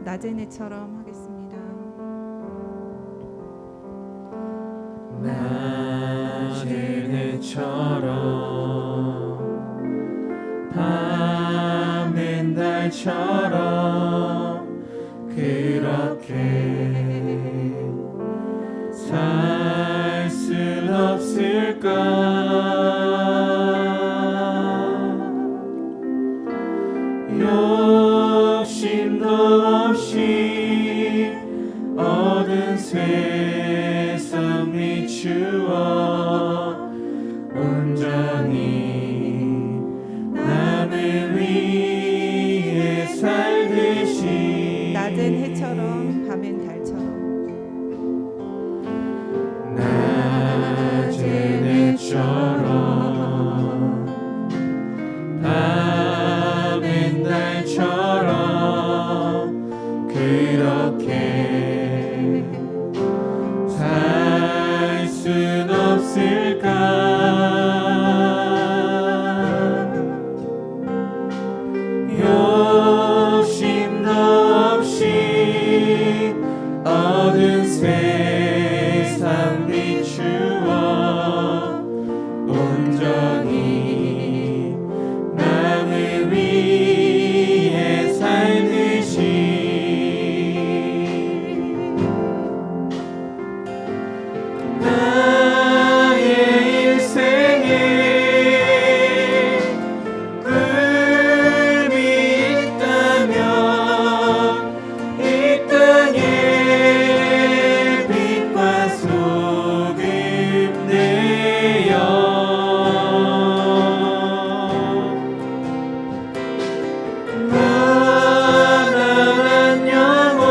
나제네처럼 하겠습니다. 나제네처럼 밤엔 달처럼 그렇게 살 순 없을까? 욕심도 없이 얻은 세상 비추어 온전히 남을 위해 살듯이 낮은 해처럼 밤엔 달처럼 낮은 해처럼 밤엔 달처럼 그렇게 살 순 없을까? 욕심도 없이 얻은 세상 비추어 온전히 남을 위해 살듯이 나의 인생에 꿈이 있다면 이 땅에 빛과 소금 되어 가난한 영혼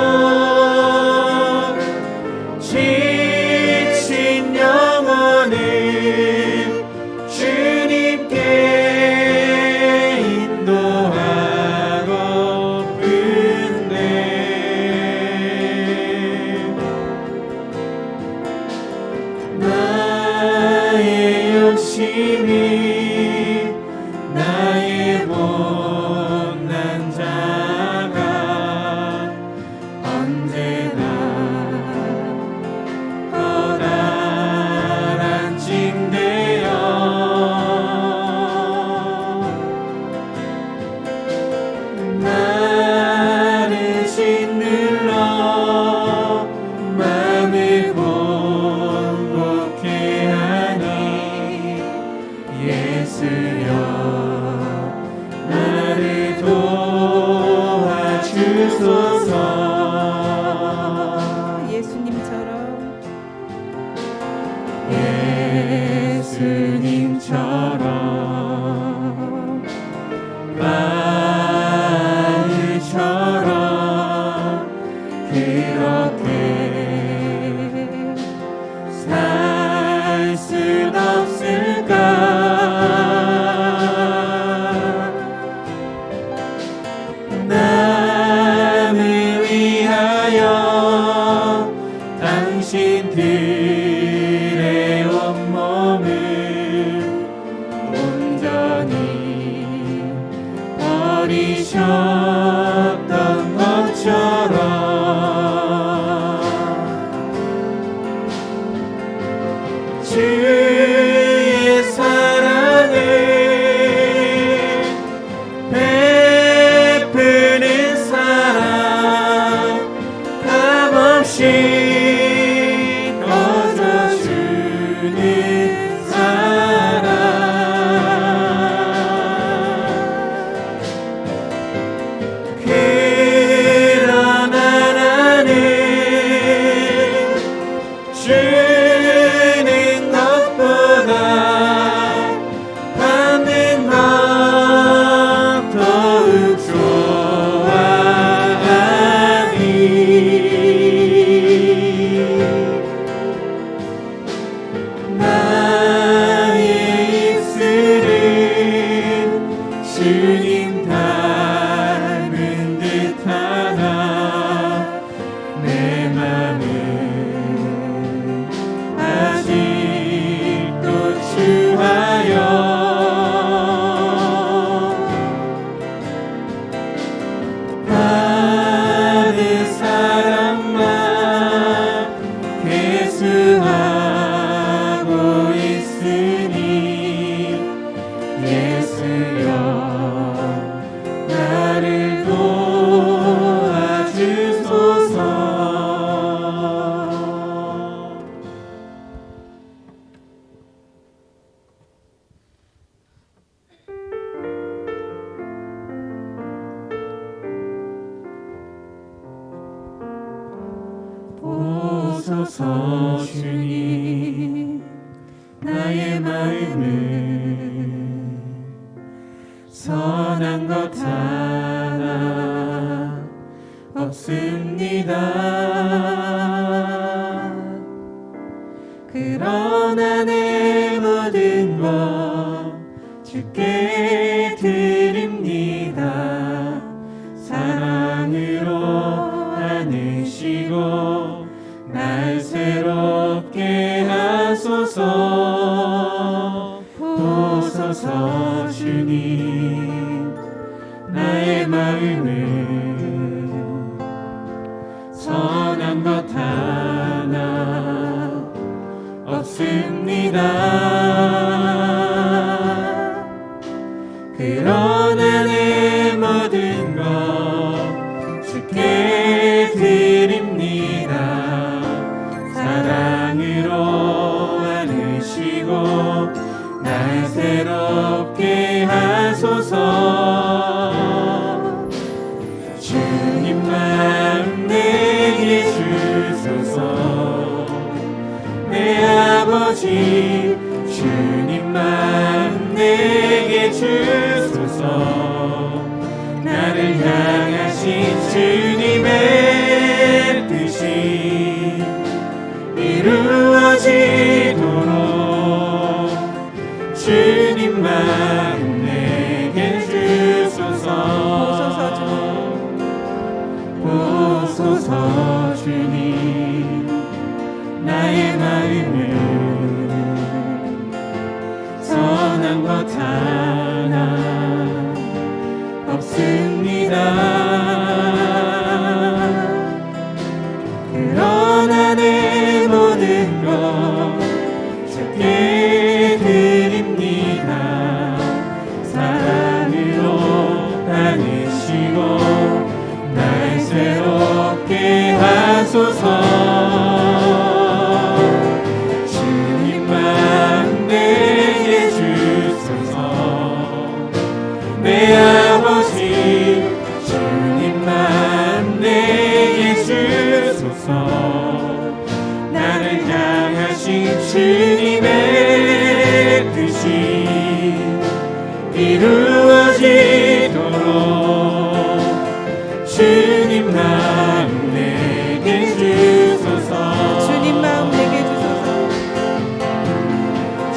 지친 영혼을 주님께 인도하고픈데 나의 욕심이 나의 못난 자가 언제나 커다란 짐되어 나를 짓눌러 마음을 공복해 하니 예수여 나를 도와주소서. 예수님처럼 예수님처럼 마을처럼 그렇게 살 순 없을까? 남을 위하여 당신들의 온몸을 온전히 버리셨던 것처럼 주의 사랑을 베푸는 사랑 값없이 거저주는 사랑 그러나 나는 주는 것 하소서 주님. 나의 마음은 선한 것 하나 없습니다. 그러나 내 모든 것 주께 드립니다. 사랑으로 안으시고 날 새롭게 하소서. 보소서 주님. 나의 마음은 선한 것 하나 없습니다. 그러나 내 모든 것 주께 드립니다. 사랑으로 안으시고 날 새롭게 하소서. 주님 마음 내게 주소서. 내 아버지 주님 마음 내게 주소서. 나를 향하신 주님의 뜻이 이루어지도록 주님 마음 내게 주소서. 보소서 주님. 나의 마음은 선한 것 하나 없습니다. 그러나 내 모든 것 주께 드립니다. 사랑으로 안으시고 날 새롭게 하소서. 주님 마음 내게 주소서. 내 아버지 주님 마음 내게 주소서. 나를 향하신 주님의 뜻이 이루어지도록 주님 마음 내게 주소서. 주님 마음 내게 주소서.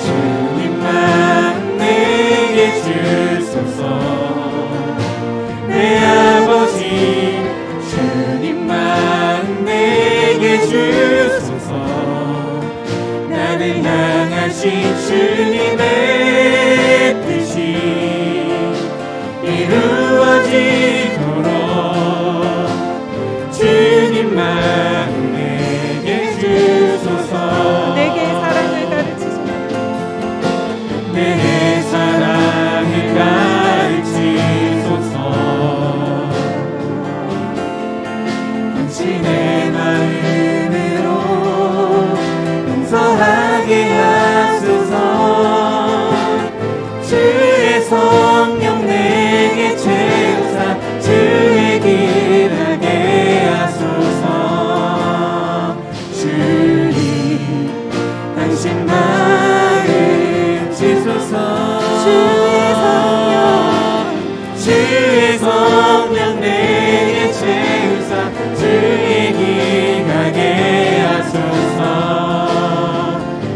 주님 마음 내게 주소서. 내 아버지 주님 마음 내게 주소서. 나를 향하신 주님의 뜻이 이루어지도록 주님 마음 내게 주소서. 내게 사랑을 가르치소서. 내 사랑을 가르치소서. 당신의 마음으로 용서하게 하소서. 주의 성령 내게 채우사 주의 길 가게 하소서. 주님 당신 마음 주소서. 주의 성령 내게 채우사 주의 길 가게 하소서.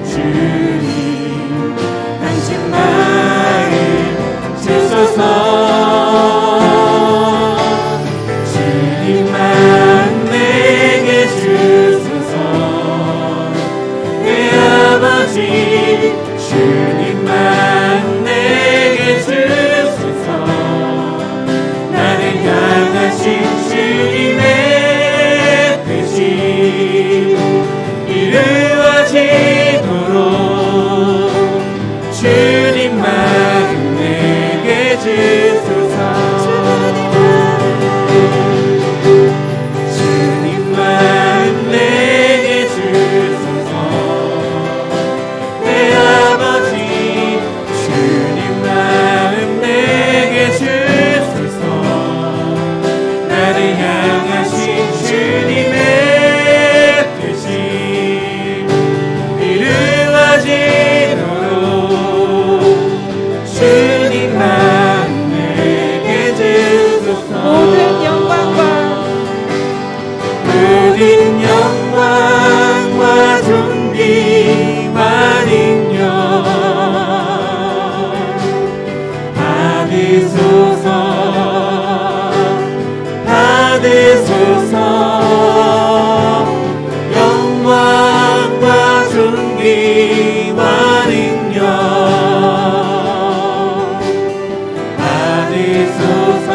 주님 당신 마음 주소서. 주님 마음 내게 주소서. 내 아버지 존귀와 능력 받으소서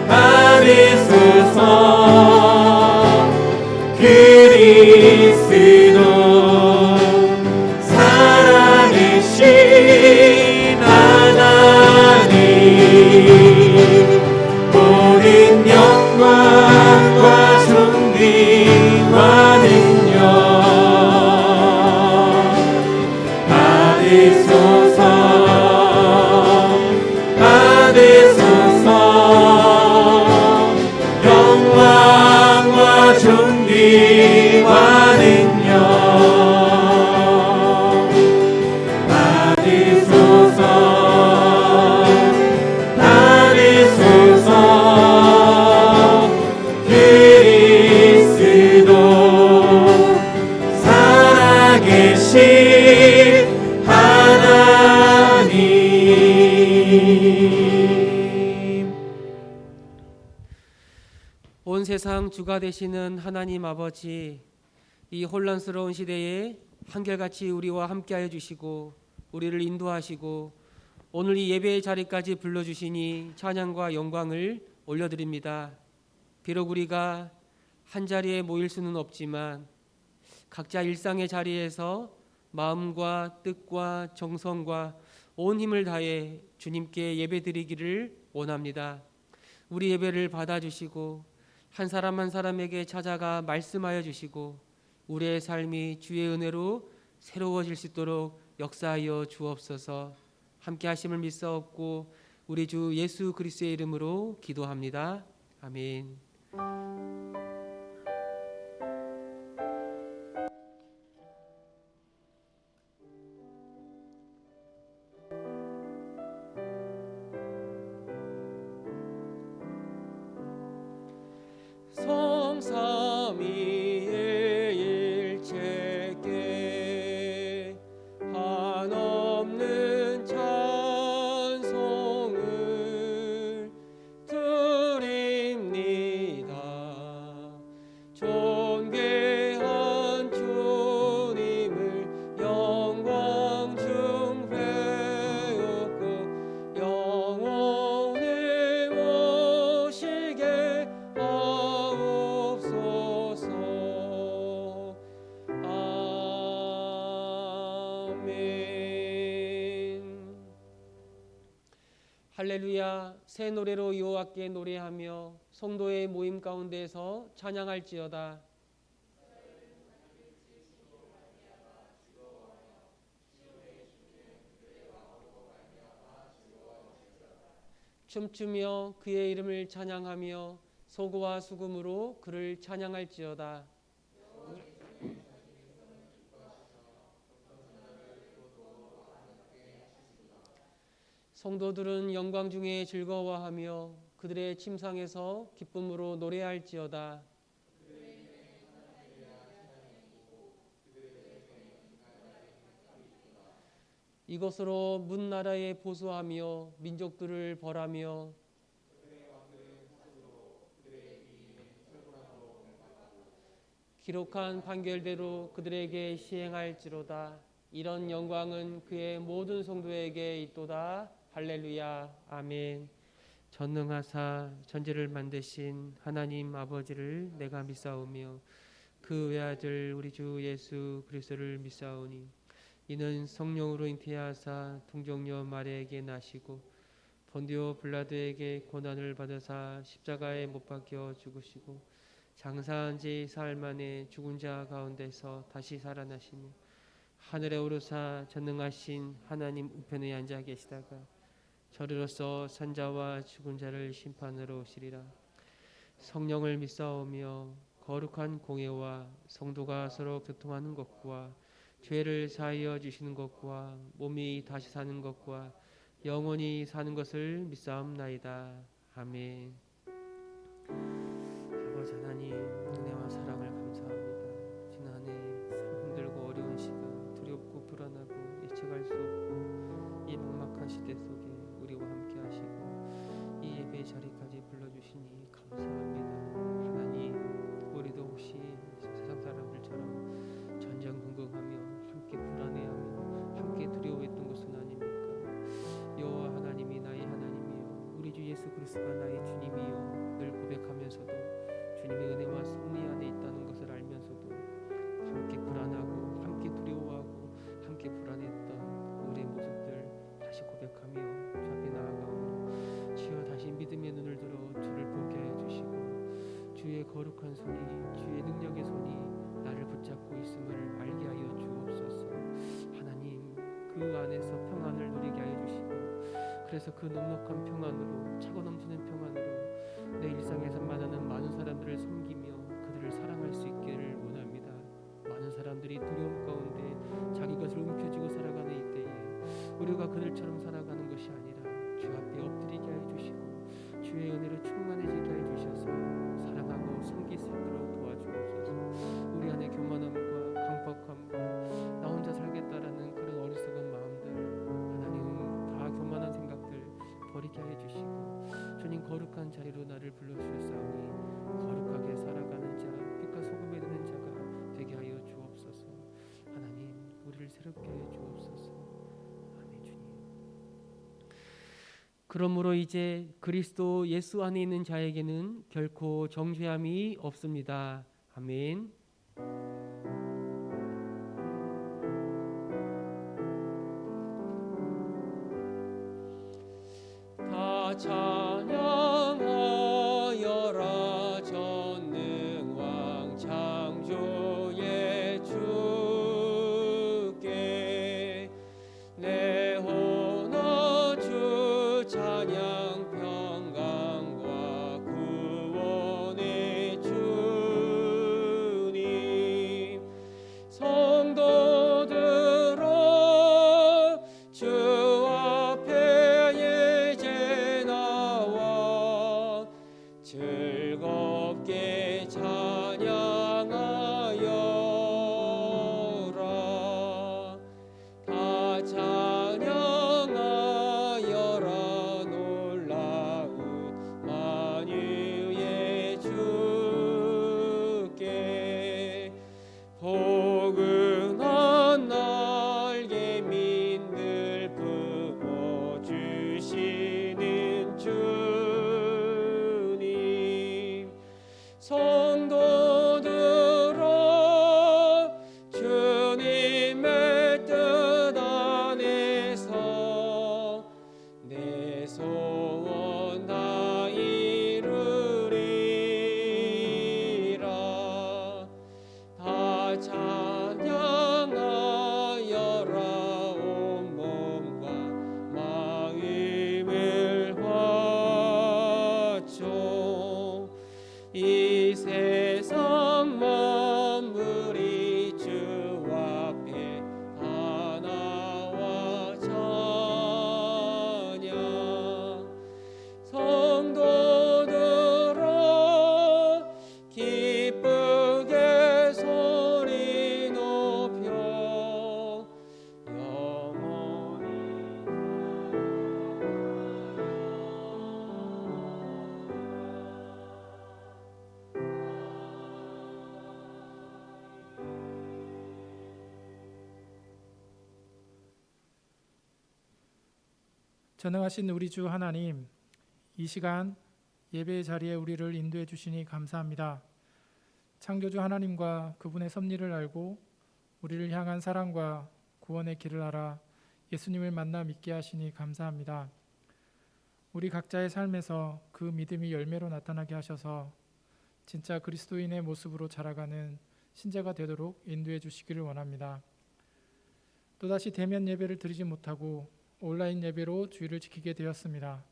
받으소서 그리스도 살아계신 하나님 모든 영광과 존귀와 능력 받으소서 받으소서 영광과 존귀와 능력 받으소서 받으소서 그리스도 살아계신 하나님. 온 세상 주가 되시는 하나님 아버지, 이 혼란스러운 시대에 한결같이 우리와 함께하여 주시고 우리를 인도하시고 오늘 이 예배의 자리까지 불러주시니 찬양과 영광을 올려드립니다. 비록 우리가 한자리에 모일 수는 없지만 각자 일상의 자리에서 마음과 뜻과 정성과 온 힘을 다해 주님께 예배드리기를 원합니다. 우리 예배를 받아주시고 한 사람 한 사람에게 찾아가 말씀하여 주시고 우리의 삶이 주의 은혜로 새로워질 수 있도록 역사하여 주옵소서. 함께 하심을 믿사옵고 우리 주 예수 그리스도의 이름으로 기도합니다. 아멘. 성삼위의 일체께 한없는 찬송을 드립니다. 존귀한 주님을 영광 중 배웠고 영원히 모시게 하옵소서. 아멘. 할렐루야. 새 노래로 여호와께 노래하며 성도의 모임 가운데서 찬양할지어다. 춤추며 그의 이름을 찬양하며 소고와 수금으로 그를 찬양할지어다. 성도들은 영광 중에 즐거워하며 그들의 침상에서 기쁨으로 노래할지어다. 이것으로 문 나라에 보수하며 민족들을 벌하며 기록한 판결대로 그들에게 시행할지로다. 이런 영광은 그의 모든 성도에게 있도다. 할렐루야. 아멘. 전능하사 천지를 만드신 하나님 아버지를 내가 믿사오며 그 외아들 우리 주 예수 그리스도를 믿사오니 이는 성령으로 잉태하사 동정녀 마리아에게 나시고 본디오 빌라도에게 고난을 받으사 십자가에 못 박혀 죽으시고 장사한 지 사흘 만에 죽은 자 가운데서 다시 살아나시며 하늘에 오르사 전능하신 하나님 우편에 앉아 계시다가 저리로서 산자와 죽은 자를 심판하러 오시리라. 성령을 믿사오며 거룩한 공예와 성도가 서로 교통하는 것과 죄를 사하여 주시는 것과 몸이 다시 사는 것과 영원히 사는 것을 믿사옵나이다. 아멘. 아버지 하나님, 은혜와 사랑을 감사합니다. 지난 한 해 힘들고 어려운 시간, 두렵고 불안하고 예측할 수 없고 이 막막한 시대 속에 우리와 함께 하시고 이 예배 자리까지 불러주시니 감사합니다. 하나님, 우리도 혹시 세상 사람들처럼 전쟁 그 안에서 평안을 누리게 하여 주시고, 그래서 그 넉넉한 평안으로, 차고 넘치는 평안으로 내 일상에서 만나는 많은 사람들을 섬기며 그들을 사랑할 수 있기를 원합니다. 많은 사람들이 두려움 가운데 자기 것을 움켜쥐고 살아가는 이때에 우리가 그들처럼 살아가는 것이 아니라 주 앞에 엎드리게 하여 주시고 주의 은혜로 충만해지게 하여 주셔서 사랑하고 섬길 수 있도록 도와주옵소서. 우리 안에 교만함과 강박함과 나 혼자 살겠다라는 그런 어리석은 마음들, 하나님 다 교만한 생각들 버리게 하여 주시고, 주님 거룩한 자리로 나를 불러주셨사오니 거룩하게 살아가는 자, 빛과 소금이 되는 자가 되게 하여 주옵소서. 하나님 우리를 새롭게 하여 주옵소서. 아멘. 주님, 그러므로 이제 그리스도 예수 안에 있는 자에게는 결코 정죄함이 없습니다. 아멘. 다 찬양하여라 전능왕 창조의 주께, 내 혼아 주 찬양 평강과 구원의 주님. 성도들아 주 앞에 이제 나와 즐겁게 찬양하여라. 다 찬양하여라 놀라운 만유의 주께. 포근한 날개 민들 품어주시는 주님. 성도들아 주님의 뜻 안에서 내 소원 다 이루리라. 다 찬양하여라 온 몸과 마음을 바쳐. 이 세상 만물이 주 앞에 다 나와 찬양. 성도들아 기쁘게 소리 높여 영원히. 전능하신 우리 주 하나님, 이 시간 예배의 자리에 우리를 인도해 주시니 감사합니다. 창조주 하나님과 그분의 섭리를 알고 우리를 향한 사랑과 구원의 길을 알아 예수님을 만나 믿게 하시니 감사합니다. 우리 각자의 삶에서 그 믿음이 열매로 나타나게 하셔서 진짜 그리스도인의 모습으로 자라가는 신자가 되도록 인도해 주시기를 원합니다. 또다시 대면 예배를 드리지 못하고 온라인 예배로 주일을 지키게 되었습니다.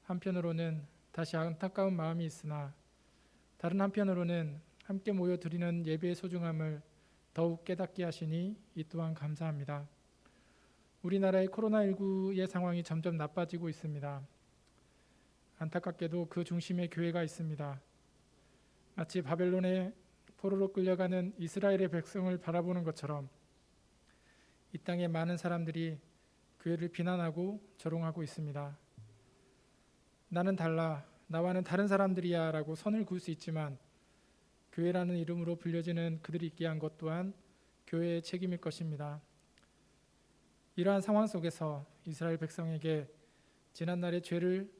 한편으로는 다시 안타까운 마음이 있으나 다른 한편으로는 함께 모여 드리는 예배의 소중함을 더욱 깨닫게 하시니 이 또한 감사합니다. 우리나라의 코로나19의 상황이 점점 나빠지고 있습니다. 안타깝게도 그 중심에 교회가 있습니다. 마치 바벨론의 포로로 끌려가는 이스라엘의 백성을 바라보는 것처럼 이 땅의 많은 사람들이 교회를 비난하고 조롱하고 있습니다. 나는 달라, 나와는 다른 사람들이야 라고 선을 그을 수 있지만 교회라는 이름으로 불려지는 그들이 있게 한 것 또한 교회의 책임일 것입니다. 이러한 상황 속에서 이스라엘 백성에게 지난날의 죄를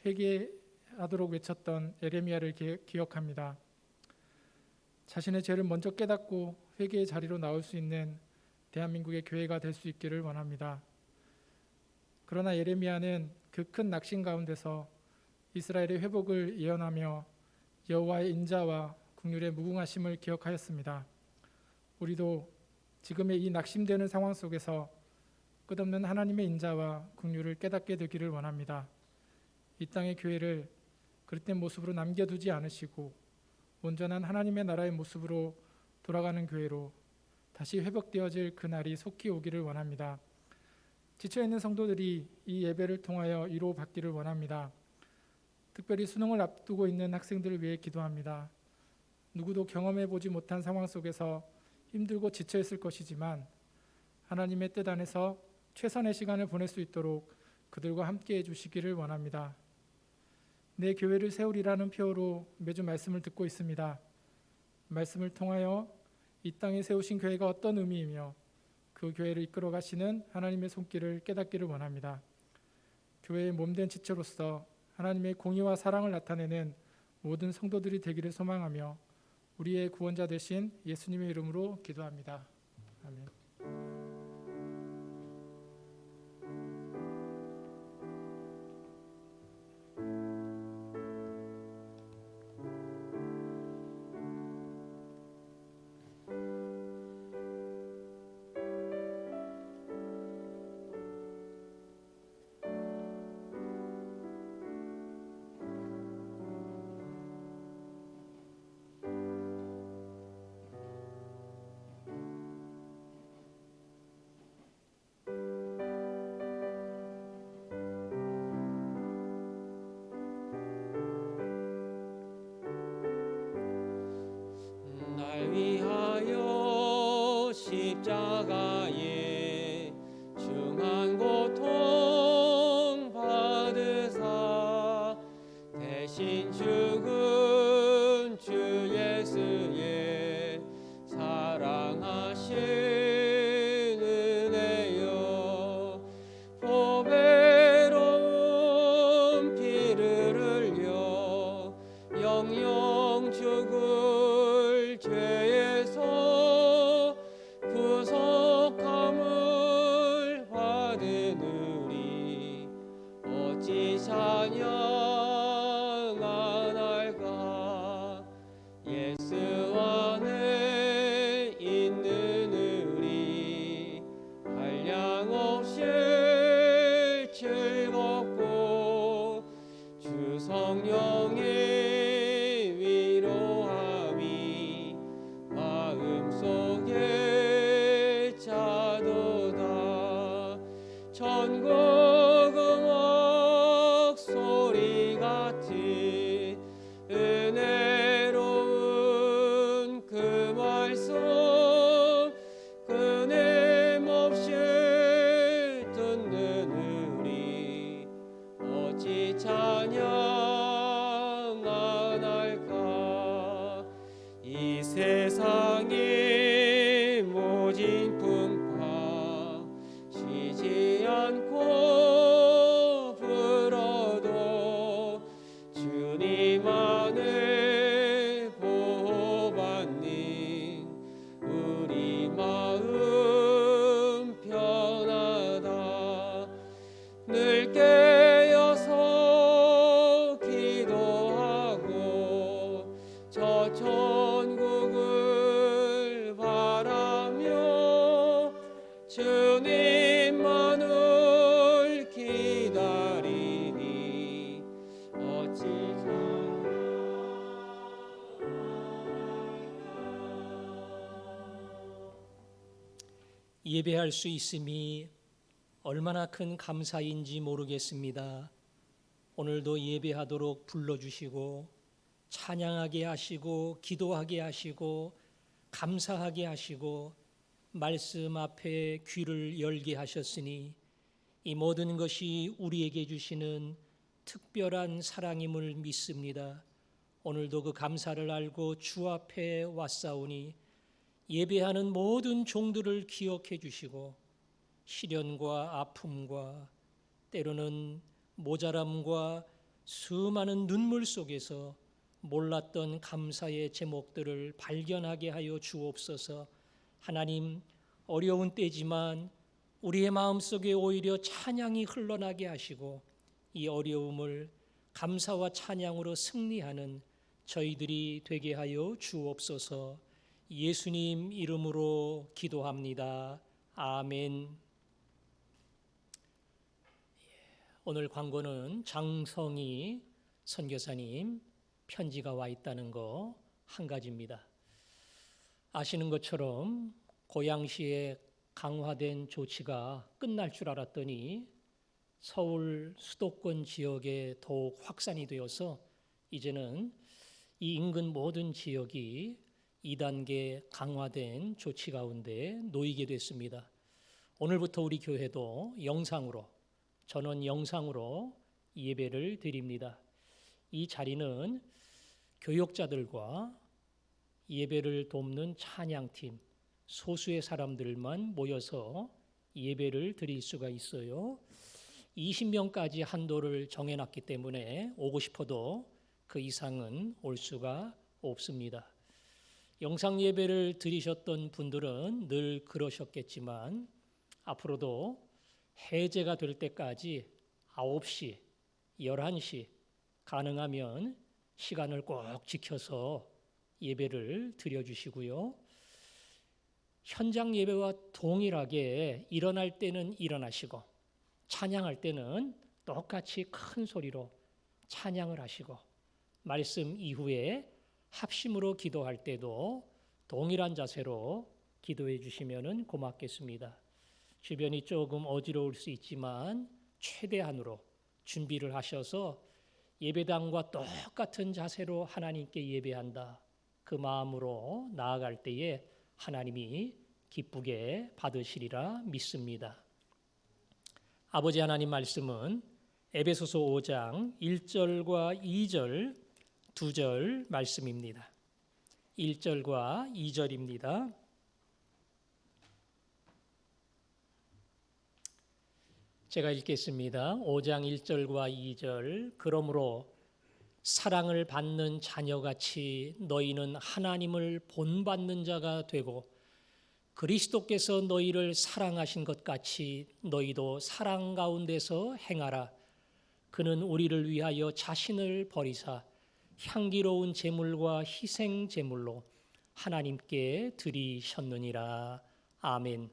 회개하도록 외쳤던 예레미야를 기억합니다. 자신의 죄를 먼저 깨닫고 회개의 자리로 나올 수 있는 대한민국의 교회가 될 수 있기를 원합니다. 그러나 예레미야는 그 큰 낙심 가운데서 이스라엘의 회복을 예언하며 여호와의 인자와 긍휼의 무궁하심을 기억하였습니다. 우리도 지금의 이 낙심되는 상황 속에서 끝없는 하나님의 인자와 긍휼을 깨닫게 되기를 원합니다. 이 땅의 교회를 그릇된 모습으로 남겨두지 않으시고 온전한 하나님의 나라의 모습으로 돌아가는 교회로 다시 회복되어질 그날이 속히 오기를 원합니다. 지쳐있는 성도들이 이 예배를 통하여 위로받기를 원합니다. 특별히 수능을 앞두고 있는 학생들을 위해 기도합니다. 누구도 경험해보지 못한 상황 속에서 힘들고 지쳐있을 것이지만 하나님의 뜻 안에서 최선의 시간을 보낼 수 있도록 그들과 함께 해주시기를 원합니다. 내 교회를 세우리라는 표어로 매주 말씀을 듣고 있습니다. 말씀을 통하여 이 땅에 세우신 교회가 어떤 의미이며 그 교회를 이끌어 가시는 하나님의 손길을 깨닫기를 원합니다. 교회의 몸된 지체로서 하나님의 공의와 사랑을 나타내는 모든 성도들이 되기를 소망하며 우리의 구원자 되신 예수님의 이름으로 기도합니다. 아멘. 날 위하여 십자가에 중한 고통 받으사 대신 죽은 주 예수의 사랑하신 은혜여 보배로운 피를 흘려 영영 죽을 죄에서 구속함을 받은 우리 어찌 찬양하날까. 예수 안에 있는 우리 한량없이 즐겁고 주 성령의 위로함이 마음속에 차도다. 천국 음악 소리 같은 은혜로운 그 말씀 끊임없이 듣는 우리 어찌 찬양하날까. 이 세상의 모진 풍파 쉬지 않고 불어도 주님 안에 보호받는 우리 마음 편하다. 늘 깨어서 기도하고 저 천국을 바라며 주님만을 기다리니 어찌 예배할 수 있음이 얼마나 큰 감사인지 모르겠습니다. 오늘도 예배하도록 불러주시고 찬양하게 하시고 기도하게 하시고 감사하게 하시고 말씀 앞에 귀를 열게 하셨으니 이 모든 것이 우리에게 주시는 특별한 사랑임을 믿습니다. 오늘도 그 감사를 알고 주 앞에 왔사오니 예배하는 모든 종들을 기억해 주시고 시련과 아픔과 때로는 모자람과 수많은 눈물 속에서 몰랐던 감사의 제목들을 발견하게 하여 주옵소서. 하나님, 어려운 때지만 우리의 마음속에 오히려 찬양이 흘러나게 하시고 이 어려움을 감사와 찬양으로 승리하는 저희들이 되게 하여 주옵소서. 예수님 이름으로 기도합니다. 아멘. 오늘 광고는 장성희 선교사님 편지가 와 있다는 거 한 가지입니다. 아시는 것처럼 고양시의 강화된 조치가 끝날 줄 알았더니 서울 수도권 지역에 더욱 확산이 되어서 이제는 이 인근 모든 지역이 2단계 강화된 조치 가운데 놓이게 됐습니다. 오늘부터 우리 교회도 영상으로, 전원 영상으로 예배를 드립니다. 이 자리는 교역자들과 예배를 돕는 찬양팀, 소수의 사람들만 모여서 예배를 드릴 수가 있어요. 20명까지 한도를 정해놨기 때문에 오고 싶어도 그 이상은 올 수가 없습니다. 영상 예배를 드리셨던 분들은 늘 그러셨겠지만 앞으로도 해제가 될 때까지 9시, 11시 가능하면 시간을 꼭 지켜서 예배를 드려주시고요. 현장 예배와 동일하게 일어날 때는 일어나시고 찬양할 때는 똑같이 큰 소리로 찬양을 하시고 말씀 이후에 합심으로 기도할 때도 동일한 자세로 기도해 주시면 고맙겠습니다. 주변이 조금 어지러울 수 있지만 최대한으로 준비를 하셔서 예배당과 똑같은 자세로 하나님께 예배한다. 그 마음으로 나아갈 때에 하나님이 기쁘게 받으시리라 믿습니다. 아버지 하나님 말씀은 에베소서 5장 1절과 2절, 2절 말씀입니다. 1절과 2절입니다. 제가 읽겠습니다. 5장 1절과 2절. 그러므로 사랑을 받는 자녀같이 너희는 하나님을 본받는 자가 되고 그리스도께서 너희를 사랑하신 것 같이 너희도 사랑 가운데서 행하라. 그는 우리를 위하여 자신을 버리사 향기로운 제물과 희생 제물로 하나님께 드리셨느니라. 아멘.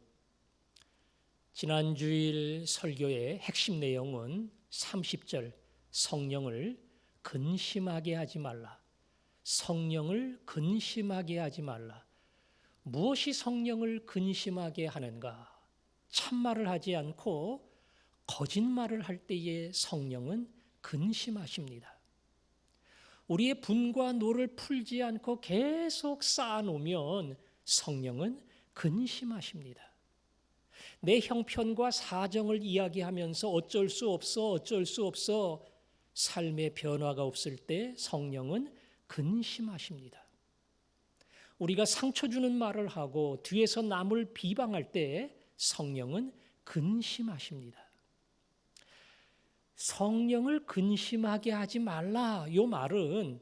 지난 주일 설교의 핵심 내용은 30절 성령을 근심하게 하지 말라. 성령을 근심하게 하지 말라. 무엇이 성령을 근심하게 하는가? 참말을 하지 않고 거짓말을 할 때에 성령은 근심하십니다. 우리의 분과 노를 풀지 않고 계속 쌓아놓으면 성령은 근심하십니다. 내 형편과 사정을 이야기하면서 어쩔 수 없어 삶의 변화가 없을 때 성령은 근심하십니다. 우리가 상처 주는 말을 하고 뒤에서 남을 비방할 때 성령은 근심하십니다. 성령을 근심하게 하지 말라. 이 말은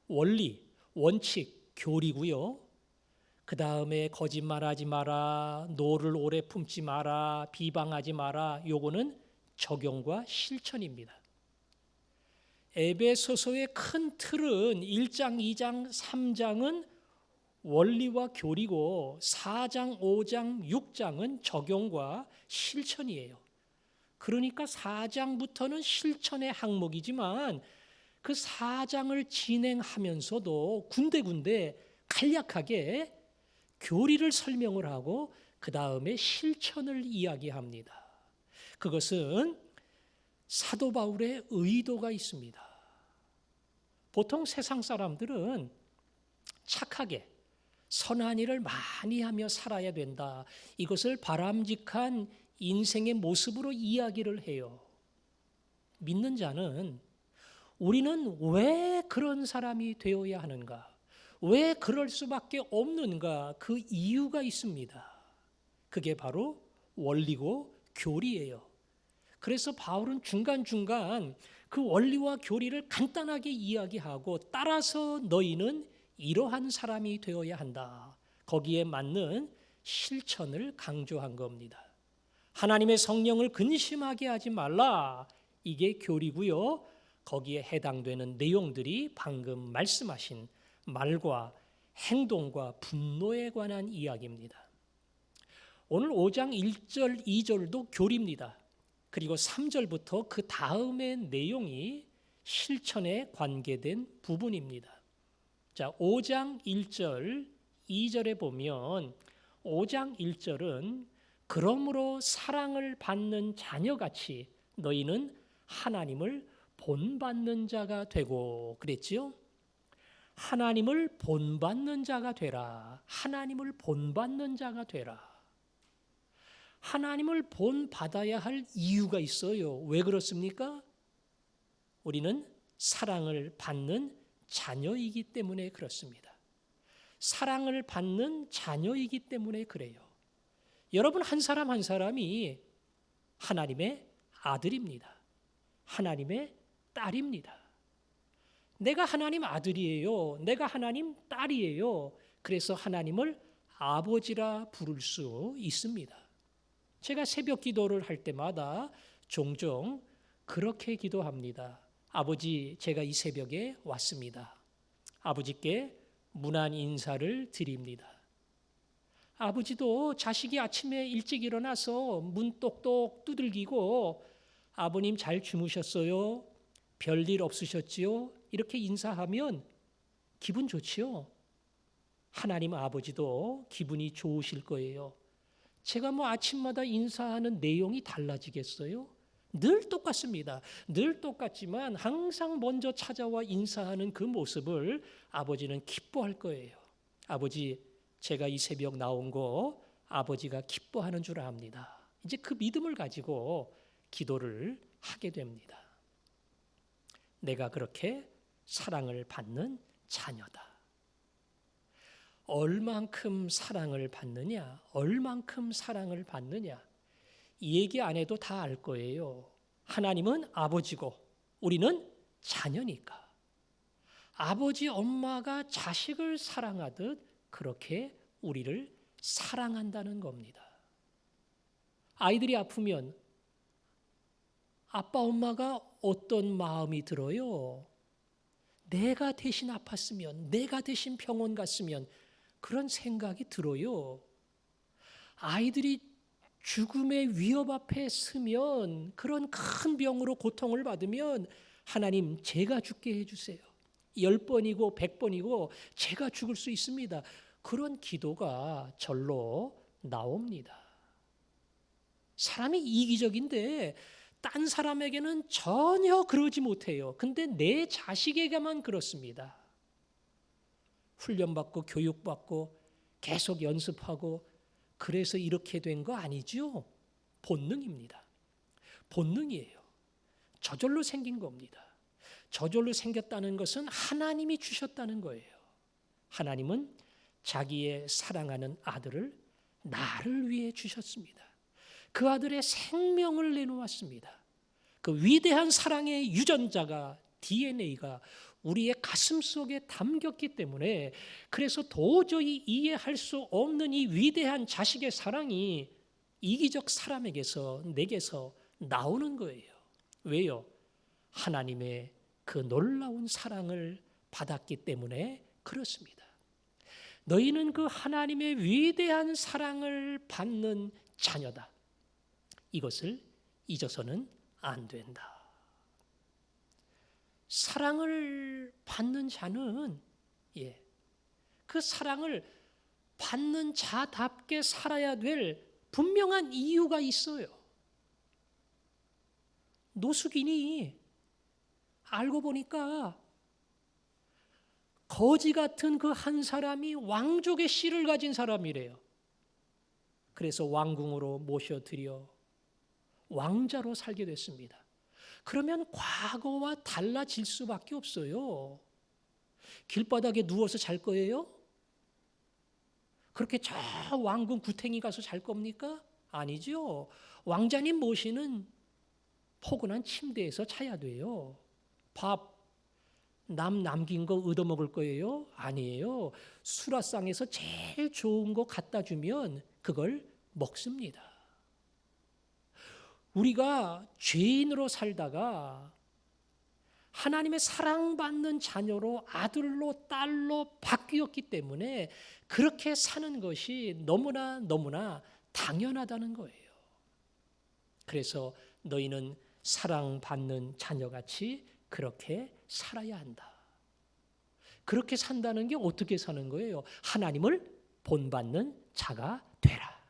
원리, 원칙, 교리고요. 그 다음에 거짓말하지 마라, 노를 오래 품지 마라, 비방하지 마라. 요거는 적용과 실천입니다. 에베소서의 큰 틀은 1장, 2장, 3장은 원리와 교리고 4장, 5장, 6장은 적용과 실천이에요. 그러니까 4장부터는 실천의 항목이지만 그 4장을 진행하면서도 군데군데 간략하게 교리를 설명을 하고 그 다음에 실천을 이야기합니다. 그것은 사도 바울의 의도가 있습니다. 보통 세상 사람들은 착하게 선한 일을 많이 하며 살아야 된다. 이것을 바람직한 인생의 모습으로 이야기를 해요. 믿는 자는 우리는 왜 그런 사람이 되어야 하는가? 왜 그럴 수밖에 없는가? 그 이유가 있습니다. 그게 바로 원리고 교리예요. 그래서 바울은 중간중간 그 원리와 교리를 간단하게 이야기하고 따라서 너희는 이러한 사람이 되어야 한다. 거기에 맞는 실천을 강조한 겁니다. 하나님의 성령을 근심하게 하지 말라. 이게 교리고요. 거기에 해당되는 내용들이 방금 말씀하신 말과 행동과 분노에 관한 이야기입니다. 오늘 5장 1절, 2절도 교리입니다. 그리고 3절부터 그 다음의 내용이 실천에 관계된 부분입니다. 자, 5장 1절, 2절에 보면 5장 1절은 그러므로 사랑을 받는 자녀같이 너희는 하나님을 본받는 자가 되고 그랬지요. 하나님을 본받는 자가 되라. 하나님을 본받는 자가 되라. 하나님을 본받아야 할 이유가 있어요. 왜 그렇습니까? 우리는 사랑을 받는 자녀이기 때문에 그렇습니다. 사랑을 받는 자녀이기 때문에 그래요. 여러분 한 사람 한 사람이 하나님의 아들입니다. 하나님의 딸입니다. 내가 하나님 아들이에요. 내가 하나님 딸이에요. 그래서 하나님을 아버지라 부를 수 있습니다. 제가 새벽 기도를 할 때마다 종종 그렇게 기도합니다. 아버지, 제가 이 새벽에 왔습니다. 아버지께 문안 인사를 드립니다. 아버지도 자식이 아침에 일찍 일어나서 문 똑똑 두들기고 아버님 잘 주무셨어요? 별일 없으셨지요? 이렇게 인사하면 기분 좋지요? 하나님 아버지도 기분이 좋으실 거예요. 제가 아침마다 인사하는 내용이 달라지겠어요? 늘 똑같습니다. 늘 똑같지만 항상 먼저 찾아와 인사하는 그 모습을 아버지는 기뻐할 거예요. 아버지, 제가 이 새벽 나온 거 아버지가 기뻐하는 줄 압니다. 이제 그 믿음을 가지고 기도를 하게 됩니다. 내가 그렇게 사랑을 받는 자녀다. 얼만큼 사랑을 받느냐? 얼만큼 사랑을 받느냐? 이 얘기 안 해도 다 알 거예요. 하나님은 아버지고 우리는 자녀니까. 아버지, 엄마가 자식을 사랑하듯 그렇게 우리를 사랑한다는 겁니다. 아이들이 아프면 아빠, 엄마가 어떤 마음이 들어요? 내가 대신 아팠으면, 내가 대신 병원 갔으면 그런 생각이 들어요. 아이들이 죽음의 위협 앞에 서면 그런 큰 병으로 고통을 받으면 하나님, 제가 죽게 해주세요. 10번이고 100번이고 제가 죽을 수 있습니다. 그런 기도가 절로 나옵니다. 사람이 이기적인데 딴 사람에게는 전혀 그러지 못해요. 근데 내 자식에게만 그렇습니다. 훈련받고 교육받고 계속 연습하고 그래서 이렇게 된 거 아니죠? 본능입니다. 본능이에요. 저절로 생긴 겁니다. 저절로 생겼다는 것은 하나님이 주셨다는 거예요. 하나님은 자기의 사랑하는 아들을 나를 위해 주셨습니다. 그 아들의 생명을 내놓았습니다. 그 위대한 사랑의 유전자가, DNA가 우리의 가슴 속에 담겼기 때문에 그래서 도저히 이해할 수 없는 이 위대한 자식의 사랑이 이기적 사람에게서, 내게서 나오는 거예요. 왜요? 하나님의 그 놀라운 사랑을 받았기 때문에 그렇습니다. 너희는 그 하나님의 위대한 사랑을 받는 자녀다. 이것을 잊어서는 안 된다. 사랑을 받는 자는 그 사랑을 받는 자답게 살아야 될 분명한 이유가 있어요. 노숙인이 알고 보니까 거지 같은 그 한 사람이 왕족의 씨를 가진 사람이래요. 그래서 왕궁으로 모셔드려 왕자로 살게 됐습니다. 그러면 과거와 달라질 수밖에 없어요. 길바닥에 누워서 잘 거예요? 그렇게 저 왕궁 구탱이 가서 잘 겁니까? 아니죠. 왕자님 모시는 포근한 침대에서 자야 돼요. 밥 남긴 거 얻어먹을 거예요? 아니에요. 수라상에서 제일 좋은 거 갖다 주면 그걸 먹습니다. 우리가 죄인으로 살다가 하나님의 사랑받는 자녀로, 아들로, 딸로 바뀌었기 때문에 그렇게 사는 것이 너무나 당연하다는 거예요. 그래서 너희는 사랑받는 자녀같이 그렇게 살아야 한다. 그렇게 산다는 게 어떻게 사는 거예요? 하나님을 본받는 자가 되라.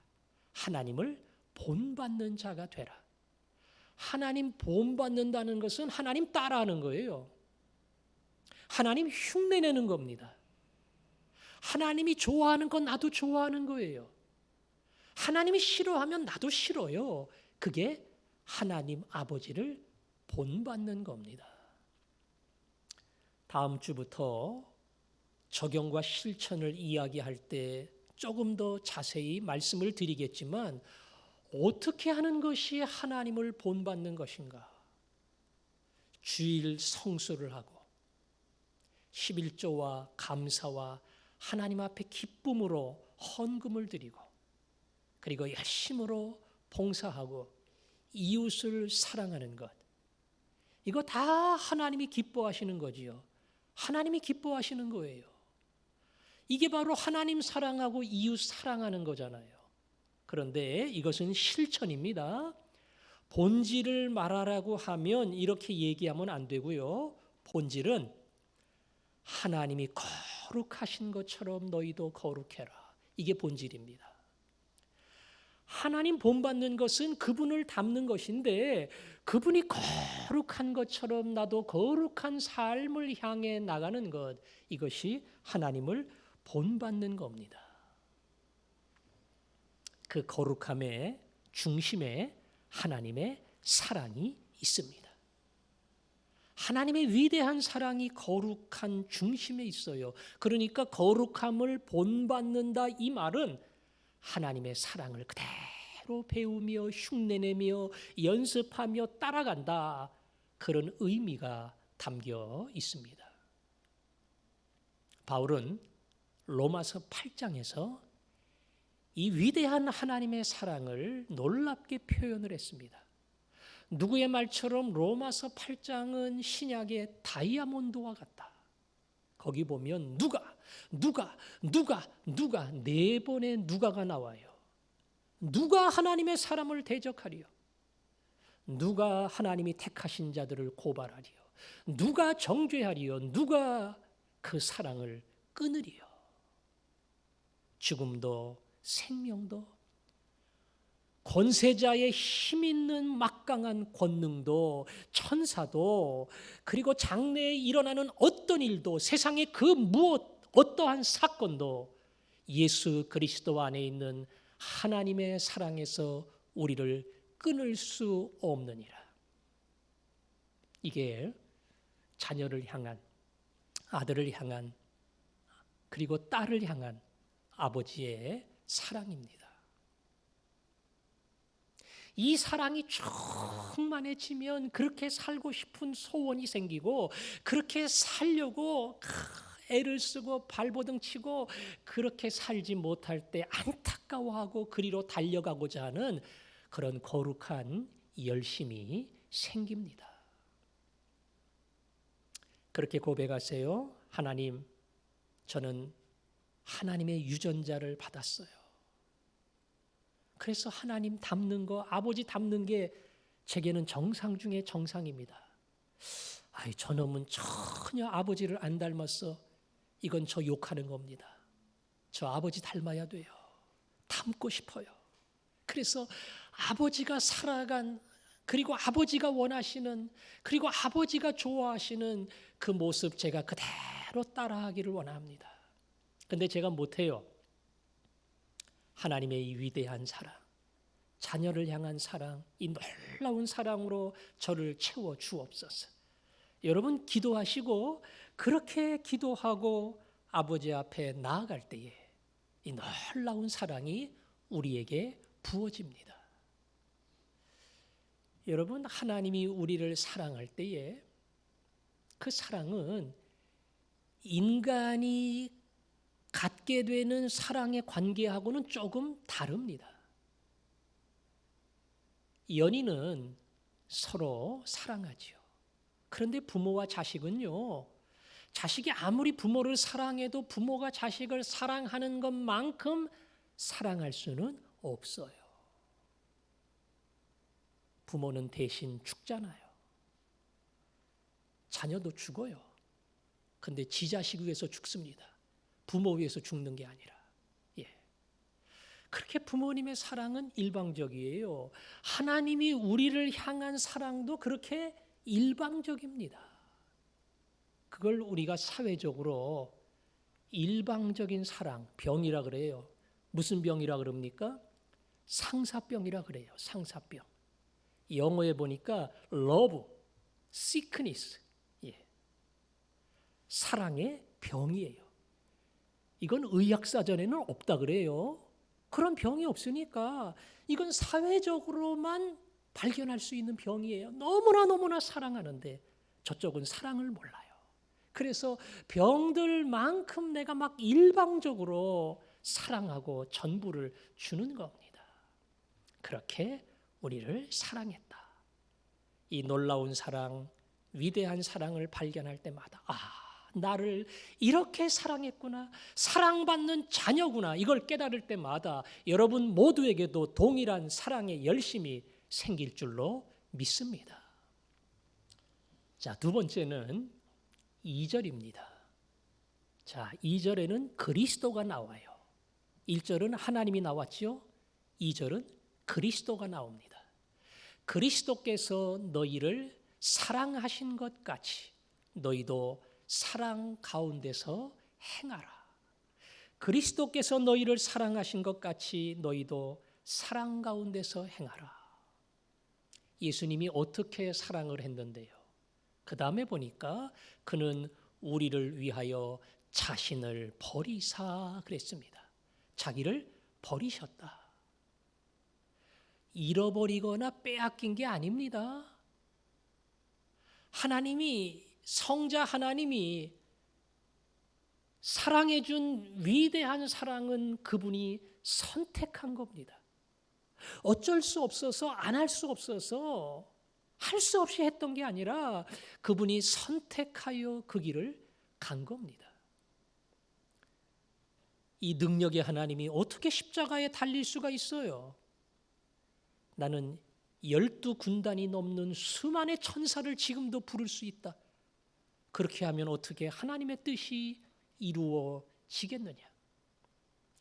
하나님을 본받는 자가 되라. 하나님 본받는다는 것은 하나님 따라하는 거예요. 하나님 흉내내는 겁니다. 하나님이 좋아하는 건 나도 좋아하는 거예요. 하나님이 싫어하면 나도 싫어요. 그게 하나님 아버지를 본받는 겁니다. 다음 주부터 적용과 실천을 이야기할 때 조금 더 자세히 말씀을 드리겠지만 어떻게 하는 것이 하나님을 본받는 것인가? 주일 성수를 하고 11조와 감사와 하나님 앞에 기쁨으로 헌금을 드리고 그리고 열심으로 봉사하고 이웃을 사랑하는 것, 이거 다 하나님이 기뻐하시는 거지요. 하나님이 기뻐하시는 거예요. 이게 바로 하나님 사랑하고 이웃 사랑하는 거잖아요. 그런데 이것은 실천입니다. 본질을 말하라고 하면 이렇게 얘기하면 안 되고요. 본질은 하나님이 거룩하신 것처럼 너희도 거룩해라. 이게 본질입니다. 하나님 본받는 것은 그분을 닮는 것인데 그분이 거룩한 것처럼 나도 거룩한 삶을 향해 나가는 것, 이것이 하나님을 본받는 겁니다. 그 거룩함의 중심에 하나님의 사랑이 있습니다. 하나님의 위대한 사랑이 거룩한 중심에 있어요. 그러니까 거룩함을 본받는다, 이 말은 하나님의 사랑을 그대로 배우며 흉내내며 연습하며 따라간다, 그런 의미가 담겨 있습니다. 바울은 로마서 8장에서 이 위대한 하나님의 사랑을 놀랍게 표현을 했습니다. 누구의 말처럼 로마서 8장은 신약의 다이아몬드와 같다. 거기 보면 누가 네 번의 누가가 나와요. 누가 하나님의 사람을 대적하리요? 누가 하나님이 택하신 자들을 고발하리요? 누가 정죄하리요? 누가 그 사랑을 끊으리요? 죽음도 생명도 권세자의 힘 있는 막강한 권능도 천사도 그리고 장래에 일어나는 어떤 일도 세상의 그 무엇 어떠한 사건도 예수 그리스도 안에 있는 하나님의 사랑에서 우리를 끊을 수 없느니라. 이게 자녀를 향한, 아들을 향한, 그리고 딸을 향한 아버지의 사랑입니다. 이 사랑이 충만해지면 그렇게 살고 싶은 소원이 생기고 그렇게 살려고 애를 쓰고 발버둥 치고 그렇게 살지 못할 때 안타까워하고 그리로 달려가고자 하는 그런 거룩한 열심이 생깁니다. 그렇게 고백하세요. 하나님, 저는 하나님의 유전자를 받았어요. 그래서 하나님 닮는 거, 아버지 닮는 게 제게는 정상 중에 정상입니다. 아이, 저놈은 전혀 아버지를 안 닮았어. 이건 저 욕하는 겁니다. 저 아버지 닮아야 돼요. 닮고 싶어요. 그래서 아버지가 살아간, 그리고 아버지가 원하시는, 그리고 아버지가 좋아하시는 그 모습 제가 그대로 따라하기를 원합니다. 근데 제가 못해요. 하나님의 이 위대한 사랑, 자녀를 향한 사랑, 이 놀라운 사랑으로 저를 채워 주옵소서. 여러분 기도하시고 그렇게 기도하고 아버지 앞에 나아갈 때에 이 놀라운 사랑이 우리에게 부어집니다. 여러분, 하나님이 우리를 사랑할 때에 그 사랑은 인간이 갖게 되는 사랑의 관계하고는 조금 다릅니다. 연인은 서로 사랑하지요. 그런데 부모와 자식은요, 자식이 아무리 부모를 사랑해도 부모가 자식을 사랑하는 것만큼 사랑할 수는 없어요. 부모는 대신 죽잖아요. 자녀도 죽어요. 근데 지 자식 위해서 죽습니다. 부모 위해서 죽는 게 아니라. 예. 그렇게 부모님의 사랑은 일방적이에요. 하나님이 우리를 향한 사랑도 그렇게 일방적입니다. 그걸 우리가 사회적으로 일방적인 사랑, 병이라 그래요. 무슨 병이라 그럽니까? 상사병이라 그래요. 상사병. 영어에 보니까 love, sickness. 예. 사랑의 병이에요. 이건 의학사전에는 없다 그래요. 그런 병이 없으니까 이건 사회적으로만 발견할 수 있는 병이에요. 너무나 사랑하는데 저쪽은 사랑을 몰라요. 그래서 병들만큼 내가 막 일방적으로 사랑하고 전부를 주는 겁니다. 그렇게 우리를 사랑했다. 이 놀라운 사랑, 위대한 사랑을 발견할 때마다 나를 이렇게 사랑했구나, 사랑받는 자녀구나, 이걸 깨달을 때마다 여러분 모두에게도 동일한 사랑의 열심이 생길 줄로 믿습니다. 자, 두 번째는 2절입니다. 자, 2절에는 그리스도가 나와요. 1절은 하나님이 나왔지요. 2절은 그리스도가 나옵니다. 그리스도께서 너희를 사랑하신 것 같이 너희도 사랑 가운데서 행하라. 그리스도께서 너희를 사랑하신 것 같이 너희도 사랑 가운데서 행하라. 예수님이 어떻게 사랑을 했는데요? 그 다음에 보니까 그는 우리를 위하여 자신을 버리사 그랬습니다. 자기를 버리셨다. 잃어버리거나 빼앗긴 게 아닙니다. 하나님이, 성자 하나님이 사랑해 준 위대한 사랑은 그분이 선택한 겁니다. 어쩔 수 없어서, 안 할 수 없어서, 할 수 없이 했던 게 아니라 그분이 선택하여 그 길을 간 겁니다. 이 능력의 하나님이 어떻게 십자가에 달릴 수가 있어요? 나는 12군단이 넘는 수만의 천사를 지금도 부를 수 있다. 그렇게 하면 어떻게 하나님의 뜻이 이루어지겠느냐?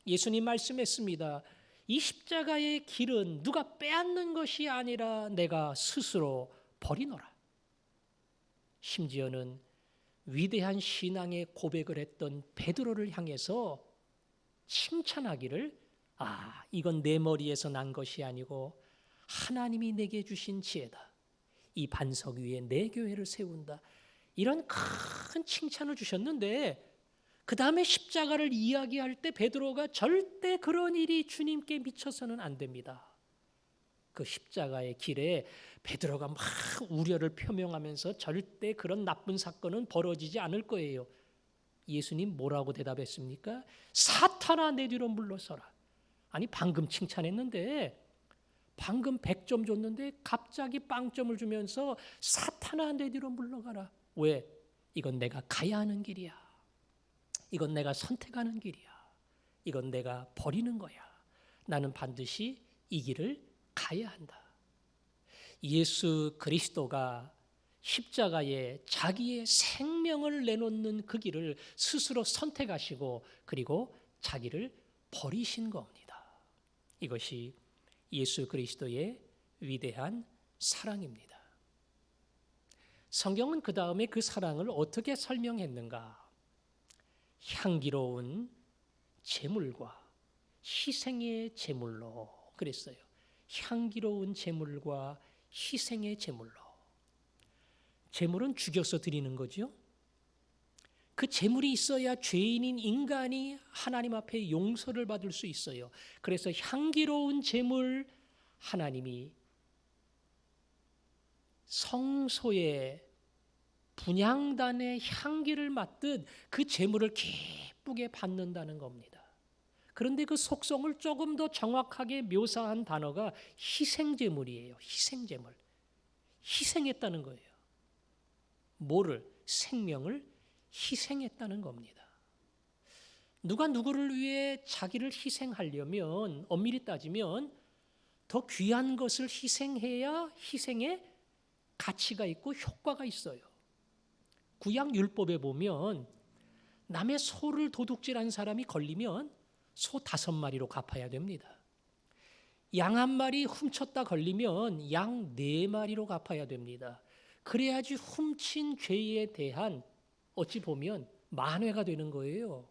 예수님 말씀했습니다. 이 십자가의 길은 누가 빼앗는 것이 아니라 내가 스스로 버리노라. 심지어는 위대한 신앙의 고백을 했던 베드로를 향해서 칭찬하기를 이건 내 머리에서 난 것이 아니고 하나님이 내게 주신 지혜다. 이 반석 위에 내 교회를 세운다. 이런 큰 칭찬을 주셨는데 그 다음에 십자가를 이야기할 때 베드로가 절대 그런 일이 주님께 미쳐서는 안 됩니다. 그 십자가의 길에 베드로가 막 우려를 표명하면서 절대 그런 나쁜 사건은 벌어지지 않을 거예요. 예수님 뭐라고 대답했습니까? 사탄아 내 뒤로 물러서라. 아니 방금 칭찬했는데, 방금 100점 줬는데 갑자기 빵점을 주면서 사탄아 내 뒤로 물러가라. 왜? 이건 내가 가야 하는 길이야. 이건 내가 선택하는 길이야. 이건 내가 버리는 거야. 나는 반드시 이 길을 가야 한다. 예수 그리스도가 십자가에 자기의 생명을 내놓는 그 길을 스스로 선택하시고 그리고 자기를 버리신 겁니다. 이것이 예수 그리스도의 위대한 사랑입니다. 성경은 그 다음에 그 사랑을 어떻게 설명했는가? 향기로운 제물과 희생의 제물로 그랬어요. 향기로운 제물과 희생의 제물로. 제물은 죽여서 드리는 거죠. 그 제물이 있어야 죄인인 인간이 하나님 앞에 용서를 받을 수 있어요. 그래서 향기로운 제물, 하나님이 성소의 분향단의 향기를 맡듯 그 제물을 기쁘게 받는다는 겁니다. 그런데 그 속성을 조금 더 정확하게 묘사한 단어가 희생제물이에요. 희생제물. 희생했다는 거예요. 뭐를? 생명을 희생했다는 겁니다. 누가 누구를 위해 자기를 희생하려면 엄밀히 따지면 더 귀한 것을 희생해야 희생에 가치가 있고 효과가 있어요. 구약 율법에 보면 남의 소를 도둑질한 사람이 걸리면 소 5마리로 갚아야 됩니다. 양 1마리 훔쳤다 걸리면 양 4마리로 갚아야 됩니다. 그래야지 훔친 죄에 대한 어찌 보면 만회가 되는 거예요.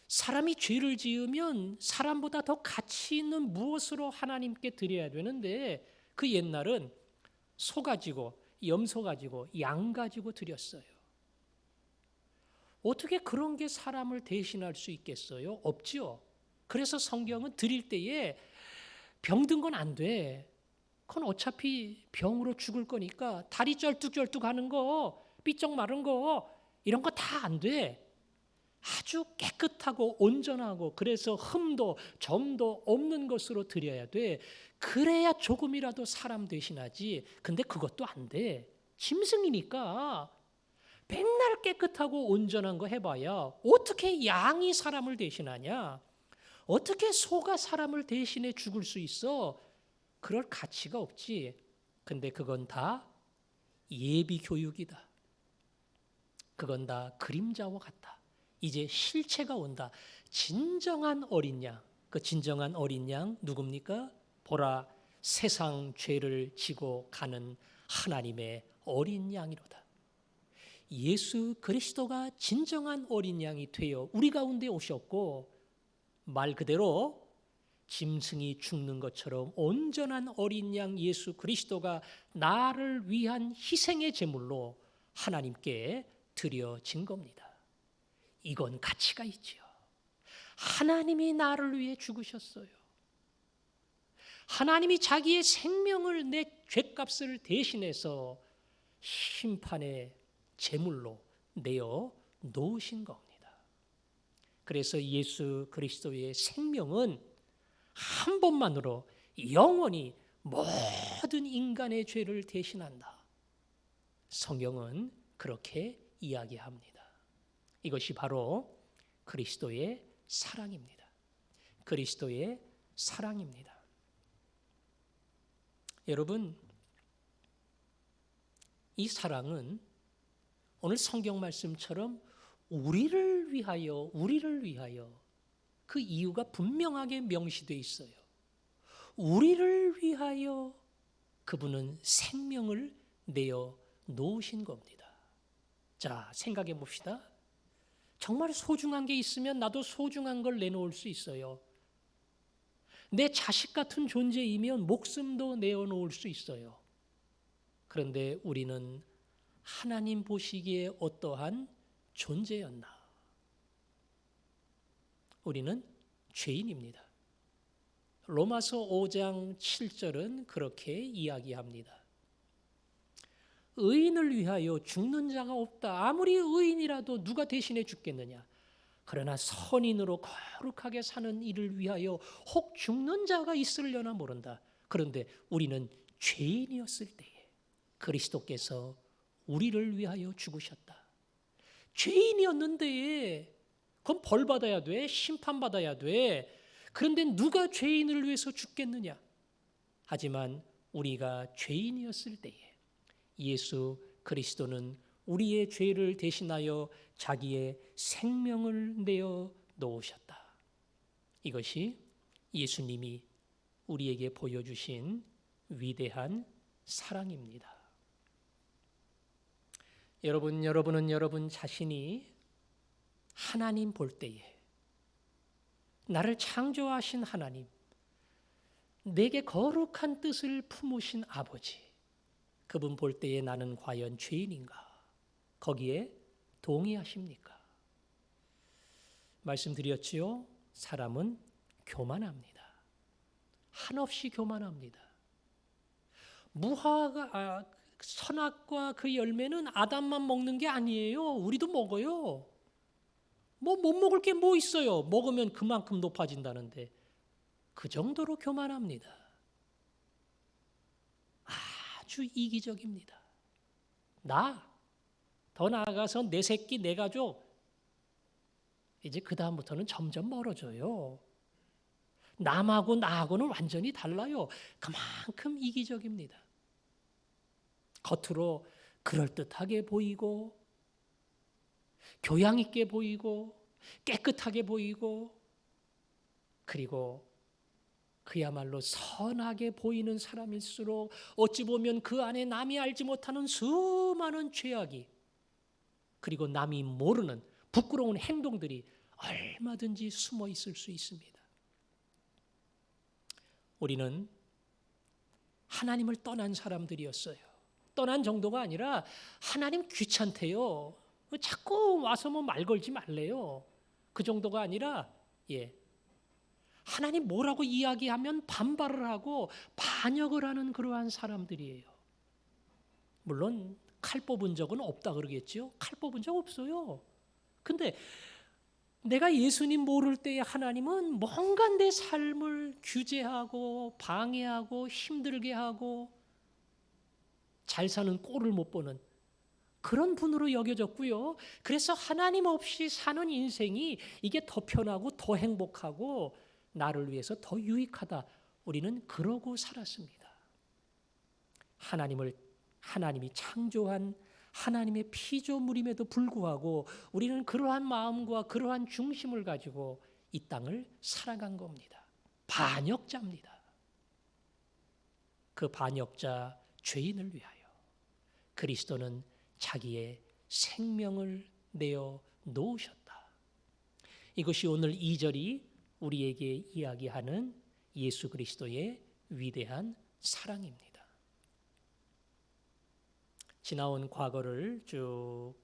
사람이 죄를 지으면 사람보다 더 가치 있는 무엇으로 하나님께 드려야 되는데 그 옛날은 소 가지고 염소 가지고 양 가지고 드렸어요. 어떻게 그런 게 사람을 대신할 수 있겠어요? 없지요. 그래서 성경은 드릴 때에 병든 건 안 돼. 그건 어차피 병으로 죽을 거니까 다리 쩔뚝쩔뚝하는 거, 삐쩍 마른 거 이런 거 다 안 돼. 아주 깨끗하고 온전하고 그래서 흠도 점도 없는 것으로 드려야 돼. 그래야 조금이라도 사람 대신하지. 근데 그것도 안 돼. 짐승이니까 맨날 깨끗하고 온전한 거 해봐야 어떻게 양이 사람을 대신하냐? 어떻게 소가 사람을 대신해 죽을 수 있어? 그럴 가치가 없지. 근데 그건 다 예비 교육이다. 그건 다 그림자와 같다. 이제 실체가 온다. 진정한 어린 양. 그 진정한 어린 양 누굽니까? 보라, 세상 죄를 지고 가는 하나님의 어린 양이로다. 예수 그리스도가 진정한 어린 양이 되어 우리 가운데 오셨고 말 그대로 짐승이 죽는 것처럼 온전한 어린 양 예수 그리스도가 나를 위한 희생의 제물로 하나님께 드려진 겁니다. 이건 가치가 있지요. 하나님이 나를 위해 죽으셨어요. 하나님이 자기의 생명을 내 죄값을 대신해서 심판의 제물로 내어 놓으신 겁니다. 그래서 예수 그리스도의 생명은 한 번만으로 영원히 모든 인간의 죄를 대신한다. 성경은 그렇게 이야기합니다. 이것이 바로 그리스도의 사랑입니다. 그리스도의 사랑입니다. 여러분, 이 사랑은 오늘 성경 말씀처럼 우리를 위하여 그 이유가 분명하게 명시되어 있어요. 우리를 위하여 그분은 생명을 내어 놓으신 겁니다. 자, 생각해 봅시다. 정말 소중한 게 있으면 나도 소중한 걸 내놓을 수 있어요. 내 자식 같은 존재이면 목숨도 내어놓을 수 있어요. 그런데 우리는 하나님 보시기에 어떠한 존재였나? 우리는 죄인입니다. 로마서 5장 7절은 그렇게 이야기합니다. 의인을 위하여 죽는 자가 없다. 아무리 의인이라도 누가 대신해 죽겠느냐. 그러나 선인으로 거룩하게 사는 이를 위하여 혹 죽는 자가 있으려나 모른다. 그런데 우리는 죄인이었을 때에 그리스도께서 우리를 위하여 죽으셨다. 죄인이었는데 그건 벌 받아야 돼. 심판 받아야 돼. 그런데 누가 죄인을 위해서 죽겠느냐. 하지만 우리가 죄인이었을 때에 예수 그리스도는 우리의 죄를 대신하여 자기의 생명을 내어 놓으셨다. 이것이 예수님이 우리에게 보여주신 위대한 사랑입니다. 여러분은 여러분 자신이 하나님 볼 때에 나를 창조하신 하나님, 내게 거룩한 뜻을 품으신 아버지, 그분 볼 때에 나는 과연 죄인인가? 거기에 동의하십니까? 말씀드렸지요. 사람은 교만합니다. 한없이 교만합니다. 선악과 그 열매는 아담만 먹는 게 아니에요. 우리도 먹어요. 못 먹을 게 뭐 있어요. 먹으면 그만큼 높아진다는데 그 정도로 교만합니다. 아주 이기적입니다. 더 나아가서 내 새끼, 내 가족, 이제 그 다음부터는 점점 멀어져요. 남하고 나하고는 완전히 달라요. 그만큼 이기적입니다. 겉으로 그럴듯하게 보이고 교양 있게 보이고 깨끗하게 보이고 그리고 그야말로 선하게 보이는 사람일수록 어찌 보면 그 안에 남이 알지 못하는 수많은 죄악이 그리고 남이 모르는 부끄러운 행동들이 얼마든지 숨어 있을 수 있습니다. 우리는 하나님을 떠난 사람들이었어요. 떠난 정도가 아니라 하나님 귀찮대요. 자꾸 와서 뭐 말 걸지 말래요. 그 정도가 아니라 하나님 뭐라고 이야기하면 반발을 하고 반역을 하는 그러한 사람들이에요. 물론 칼 뽑은 적은 없다 그러겠죠. 칼 뽑은 적 없어요. 근데 내가 예수님 모를 때에 하나님은 뭔가 내 삶을 규제하고 방해하고 힘들게 하고 잘 사는 꼴을 못 보는 그런 분으로 여겨졌고요. 그래서 하나님 없이 사는 인생이 이게 더 편하고 더 행복하고 나를 위해서 더 유익하다. 우리는 그러고 살았습니다. 하나님이 창조한 하나님의 피조물임에도 불구하고 우리는 그러한 마음과 그러한 중심을 가지고 이 땅을 살아간 겁니다. 반역자입니다. 그 반역자 죄인을 위하여 그리스도는 자기의 생명을 내어 놓으셨다. 이것이 오늘 2절이 우리에게 이야기하는 예수 그리스도의 위대한 사랑입니다. 지나온 과거를 쭉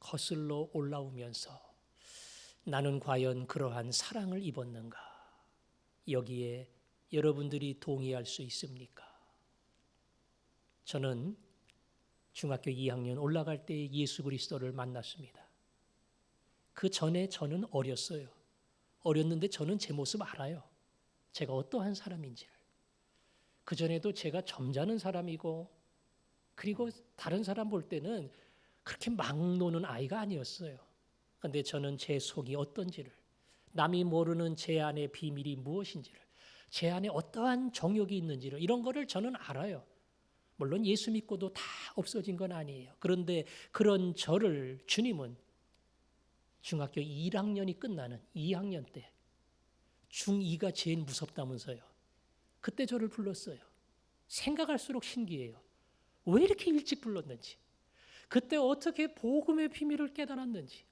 거슬러 올라오면서 나는 과연 그러한 사랑을 입었는가? 여기에 여러분들이 동의할 수 있습니까? 저는 중학교 2학년 올라갈 때 예수 그리스도를 만났습니다. 그 전에 저는 어렸어요. 어렸는데 저는 제 모습 알아요. 제가 어떠한 사람인지를. 그 전에도 제가 점잖은 사람이고 그리고 다른 사람 볼 때는 그렇게 막 노는 아이가 아니었어요. 그런데 저는 제 속이 어떤지를, 남이 모르는 제 안의 비밀이 무엇인지를, 제 안에 어떠한 정욕이 있는지를 이런 거를 저는 알아요. 물론 예수 믿고도 다 없어진 건 아니에요. 그런데 그런 저를 주님은 중학교 1학년이 끝나는 2학년 때 중2가 제일 무섭다면서요. 그때 저를 불렀어요. 생각할수록 신기해요. 왜 이렇게 일찍 불렀는지, 그때 어떻게 복음의 비밀을 깨달았는지,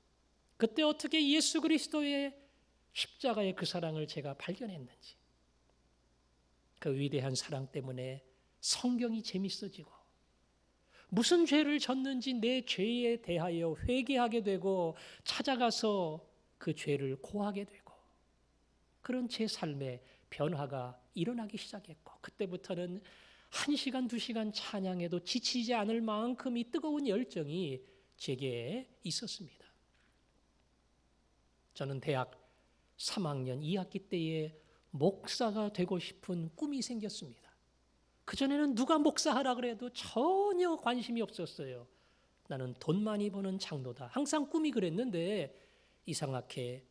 그때 어떻게 예수 그리스도의 십자가의 그 사랑을 제가 발견했는지, 그 위대한 사랑 때문에 성경이 재밌어지고 무슨 죄를 졌는지 내 죄에 대하여 회개하게 되고 찾아가서 그 죄를 고하게 되고 그런 제 삶의 변화가 일어나기 시작했고 그때부터는 1시간, 2시간 찬양해도 지치지 않을 만큼 이 뜨거운 열정이 제게 있었습니다. 저는 대학 3학년 2학기 때에 목사가 되고 싶은 꿈이 생겼습니다. 그전에는 누가 목사하라 그래도 전혀 관심이 없었어요. 나는 돈 많이 버는 장로다. 항상 꿈이 그랬는데 이상하게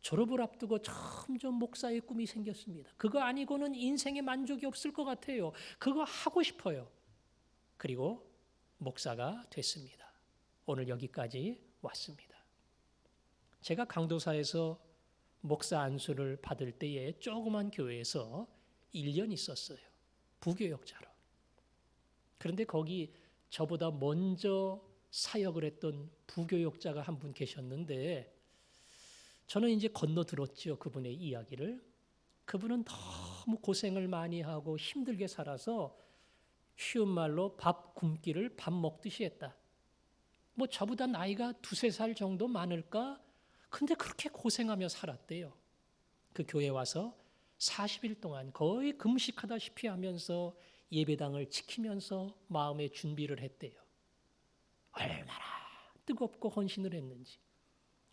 졸업을 앞두고 점점 목사의 꿈이 생겼습니다. 그거 아니고는 인생에 만족이 없을 것 같아요. 그거 하고 싶어요. 그리고 목사가 됐습니다. 오늘 여기까지 왔습니다. 제가 강도사에서 목사 안수를 받을 때에 조그만 교회에서 1년 있었어요. 부교역자로. 그런데 거기 저보다 먼저 사역을 했던 부교역자가 한 분 계셨는데 저는 이제 건너 들었죠. 그분의 이야기를. 그분은 너무 고생을 많이 하고 힘들게 살아서 쉬운 말로 밥 굶기를 밥 먹듯이 했다. 뭐 저보다 나이가 2-3살 정도 많을까? 근데 그렇게 고생하며 살았대요. 그 교회 와서 40일 동안 거의 금식하다시피 하면서 예배당을 지키면서 마음의 준비를 했대요. 얼마나 뜨겁고 헌신을 했는지.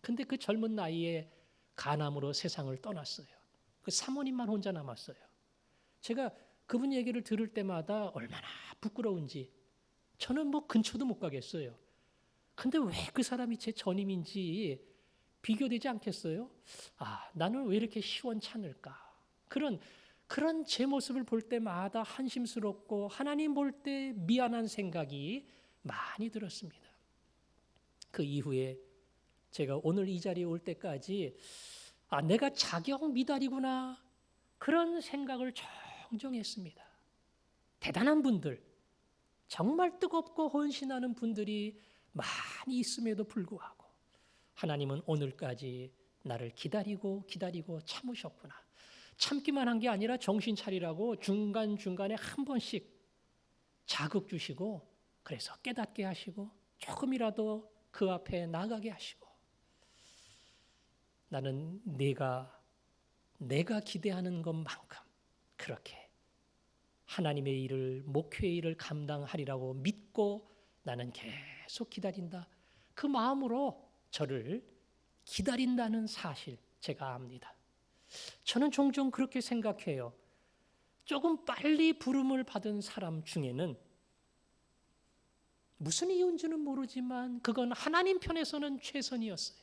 근데 그 젊은 나이에 간암으로 세상을 떠났어요. 그 사모님만 혼자 남았어요. 제가 그분 얘기를 들을 때마다 얼마나 부끄러운지 저는 뭐 근처도 못 가겠어요. 근데 왜 그 사람이 제 전임인지 비교되지 않겠어요? 아, 나는 왜 이렇게 시원찮을까? 그런 제 모습을 볼 때마다 한심스럽고 하나님 볼 때 미안한 생각이 많이 들었습니다. 그 이후에 제가 오늘 이 자리에 올 때까지 내가 자격 미달이구나 그런 생각을 종종 했습니다. 대단한 분들, 정말 뜨겁고 헌신하는 분들이 많이 있음에도 불구하고 하나님은 오늘까지 나를 기다리고 참으셨구나. 참기만 한 게 아니라 정신 차리라고 중간중간에 한 번씩 자극 주시고 그래서 깨닫게 하시고 조금이라도 그 앞에 나가게 하시고 나는 내가 기대하는 것만큼 그렇게 하나님의 일을 목회의 일을 감당하리라고 믿고 나는 계속 기다린다. 그 마음으로 저를 기다린다는 사실 제가 압니다. 저는 종종 그렇게 생각해요. 조금 빨리 부름을 받은 사람 중에는 무슨 이유인지는 모르지만 그건 하나님 편에서는 최선이었어요.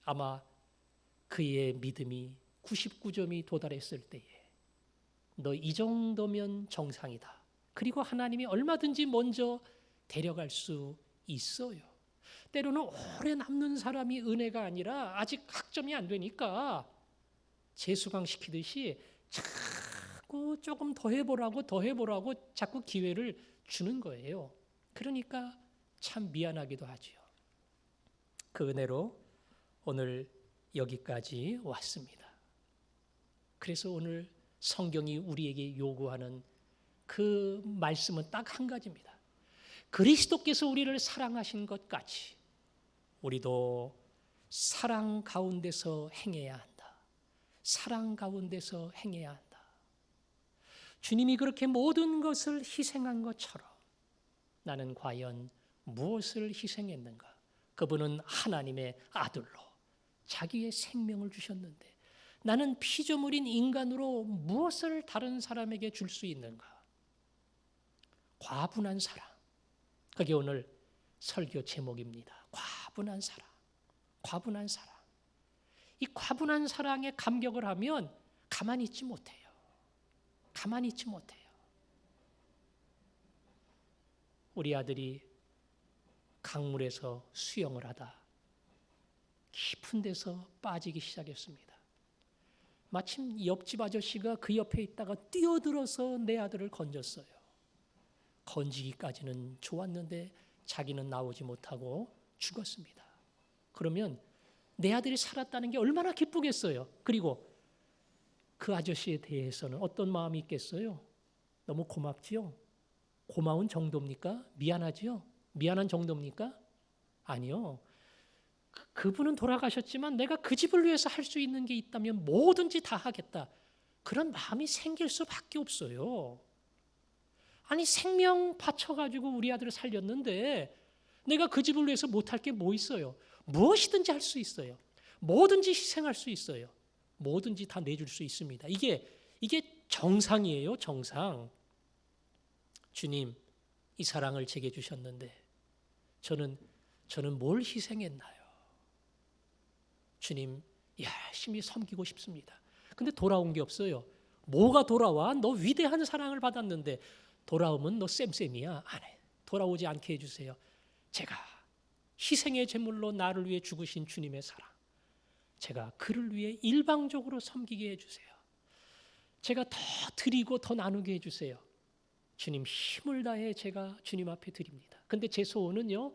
아마 그의 믿음이 99점이 도달했을 때에 너 이 정도면 정상이다. 그리고 하나님이 얼마든지 먼저 데려갈 수 있어요. 때로는 오래 남는 사람이 은혜가 아니라 아직 학점이 안 되니까 재수강시키듯이 자꾸 조금 더 해보라고 자꾸 기회를 주는 거예요. 그러니까 참 미안하기도 하죠. 그 은혜로 오늘 여기까지 왔습니다. 그래서 오늘 성경이 우리에게 요구하는 그 말씀은 딱 한 가지입니다. 그리스도께서 우리를 사랑하신 것 같이 우리도 사랑 가운데서 행해야 한다. 사랑 가운데서 행해야 한다. 주님이 그렇게 모든 것을 희생한 것처럼 나는 과연 무엇을 희생했는가? 그분은 하나님의 아들로 자기의 생명을 주셨는데 나는 피조물인 인간으로 무엇을 다른 사람에게 줄 수 있는가? 과분한 사랑. 그게 오늘 설교 제목입니다. 과분한 사랑. 과분한 사랑. 이 과분한 사랑에 감격을 하면 가만히 있지 못해요. 가만히 있지 못해요. 우리 아들이 강물에서 수영을 하다 깊은 데서 빠지기 시작했습니다. 마침 옆집 아저씨가 그 옆에 있다가 뛰어들어서 내 아들을 건졌어요. 건지기까지는 좋았는데 자기는 나오지 못하고 죽었습니다. 그러면 내 아들이 살았다는 게 얼마나 기쁘겠어요. 그리고 그 아저씨에 대해서는 어떤 마음이 있겠어요? 너무 고맙지요? 고마운 정도입니까? 미안하지요? 미안한 정도입니까? 아니요. 그분은 돌아가셨지만 내가 그 집을 위해서 할 수 있는 게 있다면 뭐든지 다 하겠다. 그런 마음이 생길 수밖에 없어요. 아니 생명 바쳐가지고 우리 아들을 살렸는데 내가 그 집을 위해서 못할 게 뭐 있어요? 무엇이든지 할 수 있어요. 뭐든지 희생할 수 있어요. 뭐든지 다 내줄 수 있습니다. 이게 정상이에요. 정상. 주님 이 사랑을 제게 주셨는데 저는 뭘 희생했나요? 주님 열심히 섬기고 싶습니다. 근데 돌아온 게 없어요. 뭐가 돌아와? 너 위대한 사랑을 받았는데 돌아오면 너 쌤쌤이야. 안 해. 돌아오지 않게 해주세요. 제가 희생의 제물로 나를 위해 죽으신 주님의 사랑, 제가 그를 위해 일방적으로 섬기게 해주세요. 제가 더 드리고 더 나누게 해주세요. 주님 힘을 다해 제가 주님 앞에 드립니다. 근데 제 소원은요,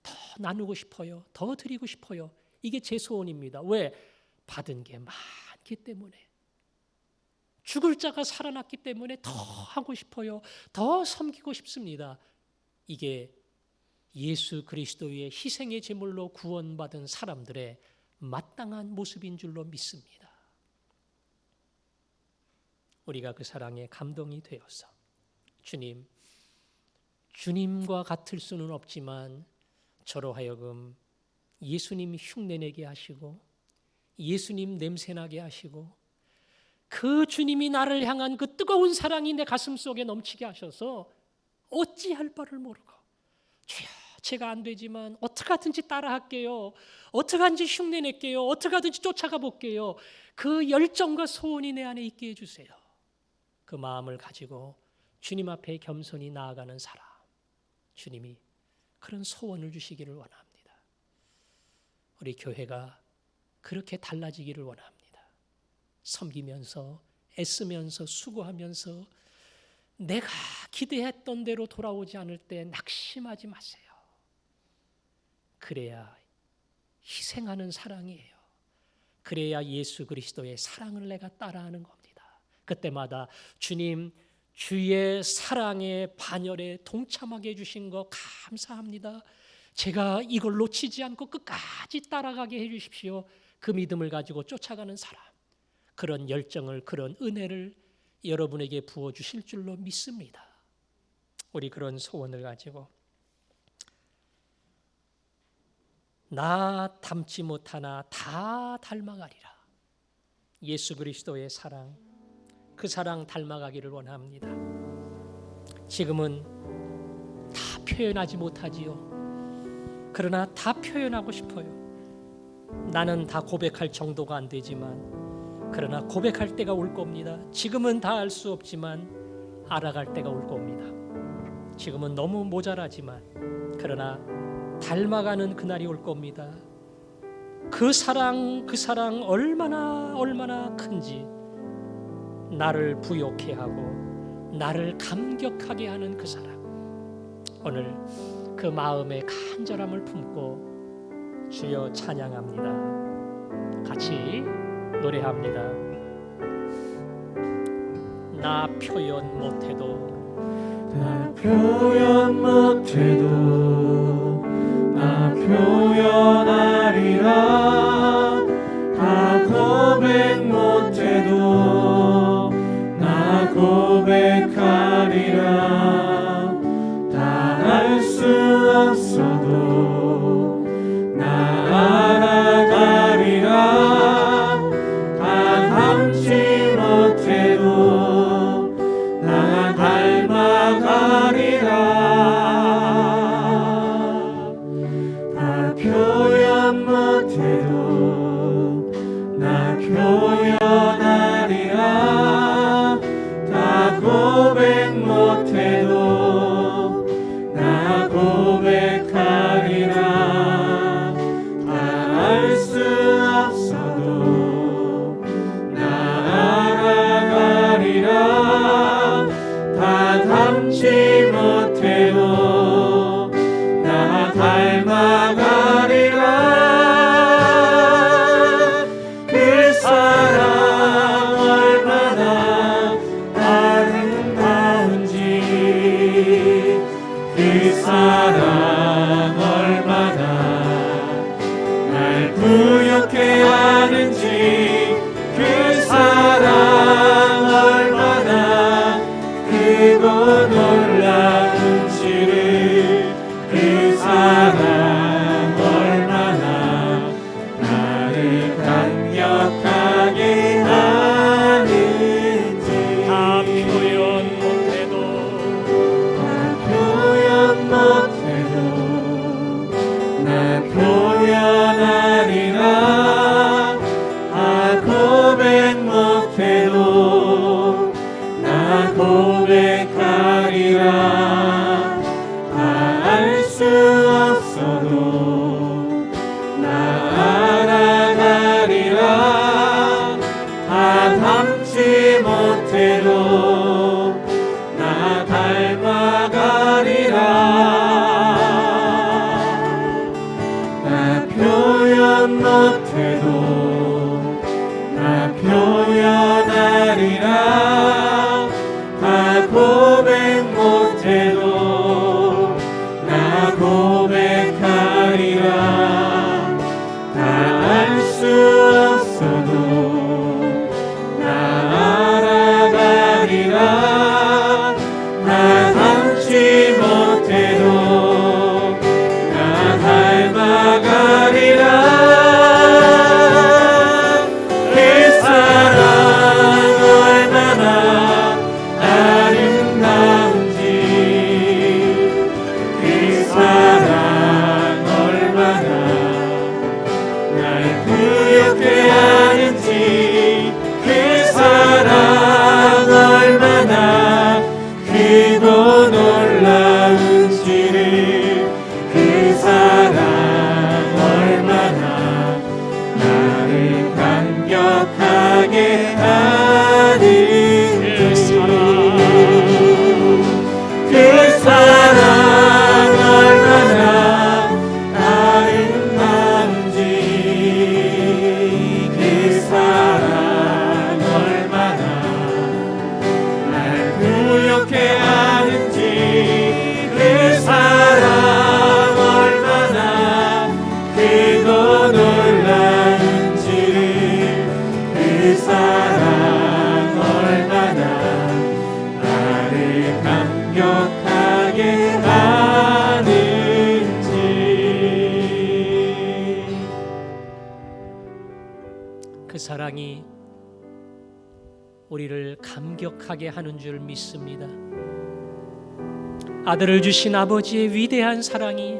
더 나누고 싶어요. 더 드리고 싶어요. 이게 제 소원입니다. 왜? 받은 게 많기 때문에. 죽을 자가 살아났기 때문에 더 하고 싶어요. 더 섬기고 싶습니다. 이게 예수 그리스도의 희생의 제물로 구원받은 사람들의 마땅한 모습인 줄로 믿습니다. 우리가 그 사랑에 감동이 되어서 주님과 같을 수는 없지만 저로 하여금 예수님 흉내내게 하시고 예수님 냄새나게 하시고 그 주님이 나를 향한 그 뜨거운 사랑이 내 가슴 속에 넘치게 하셔서 어찌할 바를 모르고 주여 제가 안 되지만 어떻게 하든지 따라할게요. 어떻게 하든지 흉내낼게요. 어떻게 하든지 쫓아가 볼게요. 그 열정과 소원이 내 안에 있게 해주세요. 그 마음을 가지고 주님 앞에 겸손히 나아가는 사람, 주님이 그런 소원을 주시기를 원합니다. 우리 교회가 그렇게 달라지기를 원합니다. 섬기면서 애쓰면서 수고하면서 내가 기대했던 대로 돌아오지 않을 때 낙심하지 마세요. 그래야 희생하는 사랑이에요. 그래야 예수 그리스도의 사랑을 내가 따라하는 겁니다. 그때마다 주님 주의 사랑의 반열에 동참하게 해주신 거 감사합니다. 제가 이걸 놓치지 않고 끝까지 따라가게 해주십시오. 그 믿음을 가지고 쫓아가는 사람, 그런 열정을, 그런 은혜를 여러분에게 부어주실 줄로 믿습니다. 우리 그런 소원을 가지고 나 닮지 못하나 다 닮아가리라. 예수 그리스도의 사랑, 그 사랑 닮아가기를 원합니다. 지금은 다 표현하지 못하지요. 그러나 다 표현하고 싶어요. 나는 다 고백할 정도가 안 되지만 그러나 고백할 때가 올 겁니다. 지금은 다 알 수 없지만 알아갈 때가 올 겁니다. 지금은 너무 모자라지만 그러나 닮아가는 그날이 올 겁니다. 그 사랑 얼마나 큰지 나를 부욕해 하고 나를 감격하게 하는 그 사랑, 오늘 그 마음의 간절함을 품고 주여 찬양합니다. 같이 노래합니다. 나 표현 못해도 나 표현 못해도 나 표현하리라. 다 고백 못해도 나 고백하리라. 다 알 수 없어도 나 알아가리라. 다 닮지 못해도 나 닮아가리라. 다 표현 못해도 나 표현하리라. 다 고백 못해도 나 고백하리라. 다 알 수 없어도 나 알아가리라. 다 닮지 못해도 나 닮아가리라. 그 사랑 얼마나 아름다운지, 그 사랑 얼마나 날 부욕해 하는지, 그 사랑 얼마나 크고 놀라운지를, 그 사랑 얼마나 나를 강력하게 하는지. 다 표현 못해도 나 표현 못해도 나 표현하리라. 다 고백 못해도 나 고백하리라. 다 알 수 없어도 나 알아가리라. 다 닮지 못해도 나 닮아가리라. 나 표현 못해도 나 표현하리라. 다 고백 못해도 나 고백하리라. 다 알 수 없어도 나 알아가리라. 사랑이 우리를 감격하게 하는 줄 믿습니다. 아들을 주신 아버지의 위대한 사랑이,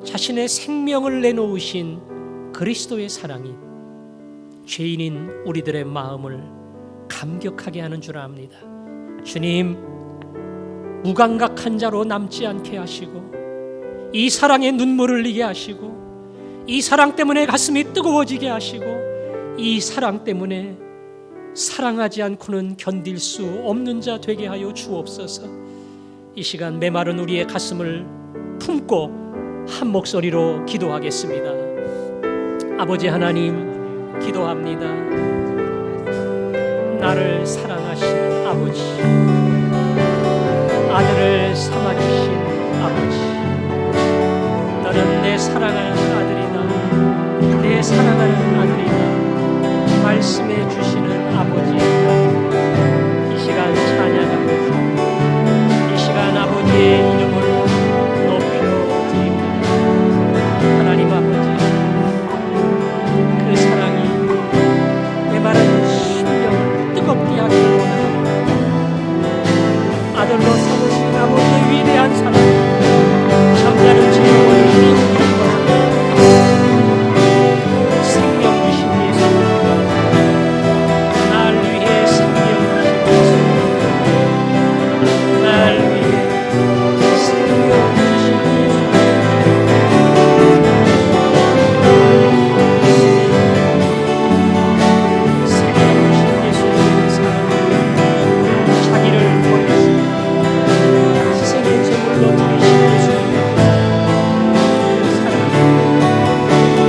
자신의 생명을 내놓으신 그리스도의 사랑이 죄인인 우리들의 마음을 감격하게 하는 줄 압니다. 주님, 무감각한 자로 남지 않게 하시고 이 사랑에 눈물을 흘리게 하시고 이 사랑 때문에 가슴이 뜨거워지게 하시고 이 사랑 때문에 사랑하지 않고는 견딜 수 없는 자 되게 하여 주옵소서. 이 시간 메마른 우리의 가슴을 품고 한 목소리로 기도하겠습니다. 아버지 하나님, 기도합니다. 나를 사랑하신 아버지, 아들을 삼아주신 아버지, 너는 내 사랑하는 아들이다, 내 사랑하는 아들이다 말씀해 주시는 아버지입니다. 이 시간 찬양합니다. 이 시간 아버지의 이름을 높여 드립니다. 하나님 아버지, 그 사랑이 메마른 심령을 뜨겁게 하기를 원합니다. 아들로 삼으신 아버지의 위대한 사랑, 잠자는 제 영혼을 깨우는 생명 주신 예수님, 날 위해 생명 주신 예수님, 날 위해 생명 주신 예수님, 생명 주신 예수님의 사랑, 자기를 버리시고 희생의 제물로 드리신 예수님의 사랑,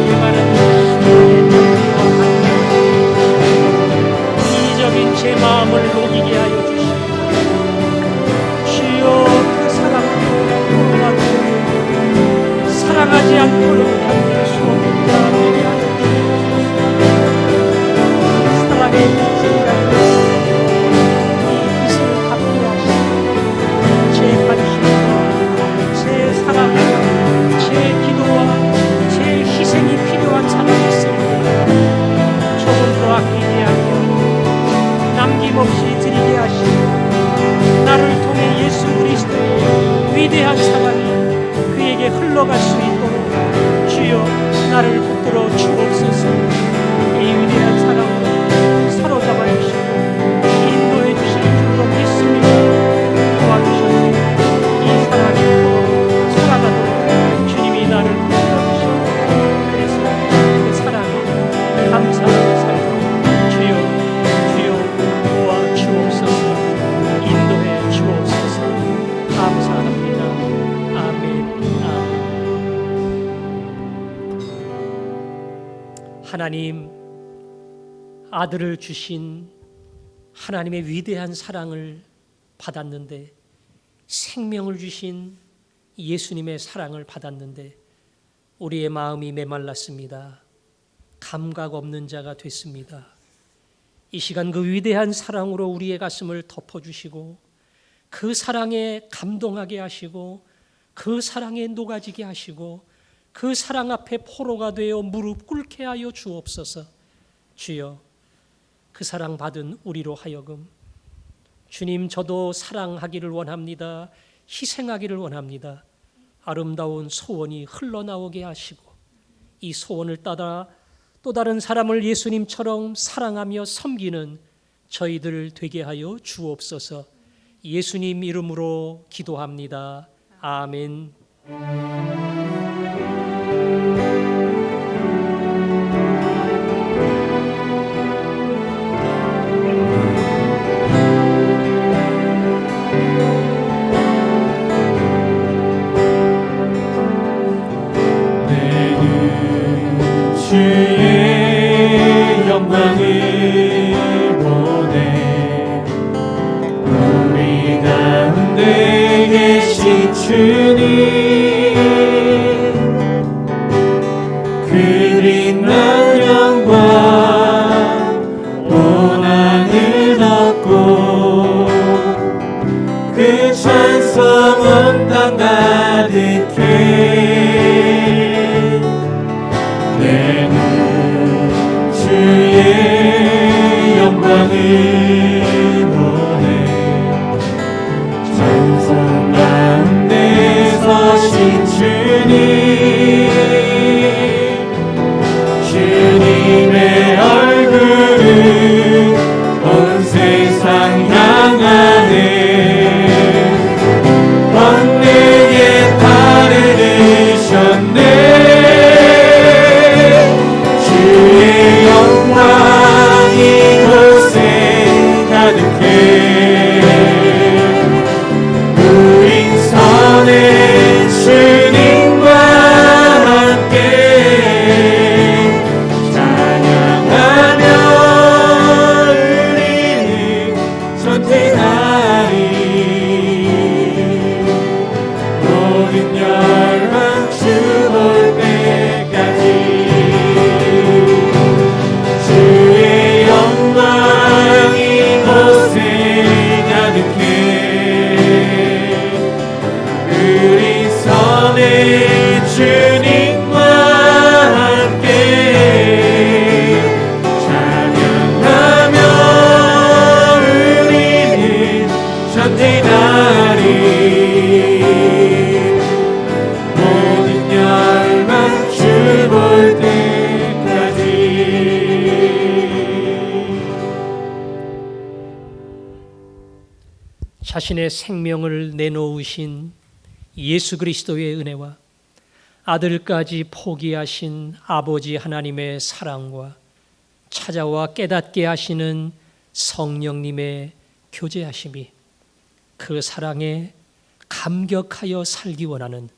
메마른 심령의 정리와 감격, 이적인 제 마음을 녹이게 하여 주시고 주여, 그 사랑으로 포로가 되어 사랑하지 않고는 견딜 수 없는 자 되게 하여 주시옵소서. 사랑의 빛이라는 이 빛을 갖게 하시고 제 관심과 제 사랑과 제 기도와 제 희생이 필요한 사람이 있을 때 조금도 아끼지 아니하고 남김없이 드리게 하시고 나를 통해 예수 그리스도의 위대한 사랑이 그에게 흘러갈 수 있도록 주여 나를 붙들어 주옵소서. 이 위대한 사랑으로 사로잡아 주시고 인도해 주실 줄로 믿습니다. 도와주셔서 이 사랑의 포로 살아가도록 주님이 나를 붙들어 주시고, 그래서 그 사랑에 감사하며 살도록 주여 도와 주옵소서. 인도해 주옵소서. 감사합니다. 아멘. 하나님, 아들을 주신 하나님의 위대한 사랑을 받았는데, 생명을 주신 예수님의 사랑을 받았는데 우리의 마음이 메말랐습니다. 감각 없는 자가 됐습니다. 이 시간 그 위대한 사랑으로 우리의 가슴을 덮어주시고 그 사랑에 감동하게 하시고 그 사랑에 녹아지게 하시고 그 사랑 앞에 포로가 되어 무릎 꿇게 하여 주옵소서. 주여, 그 사랑 받은 우리로 하여금 주님, 저도 사랑하기를 원합니다. 희생하기를 원합니다. 아름다운 소원이 흘러나오게 하시고 이 소원을 따라 또 다른 사람을 예수님처럼 사랑하며 섬기는 저희들 되게 하여 주옵소서. 예수님 이름으로 기도합니다. 아멘. 주의 영광을 보내 우리 가운데 계신 주님, 그린 날 영광 고난을 얻고 그 찬송 온 땅 가득해 주의 전진하리 모든 열방 주 볼 때까지 주의 영광이 이곳에 가득해 우리 선의 주님과 함께 찬양하며 우리는 전진하리 모든 열방 주 볼 때까지. 자신의 생명을 내놓으신 예수 그리스도의 은혜와 아들까지 포기하신 아버지 하나님의 사랑과 찾아와 깨닫게 하시는 성령님의 교제하심이 그 사랑에 감격하여 살기 원하는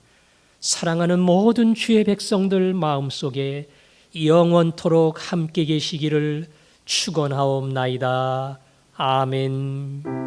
사랑하는 모든 주의 백성들 마음속에 영원토록 함께 계시기를 축원하옵나이다. 아멘.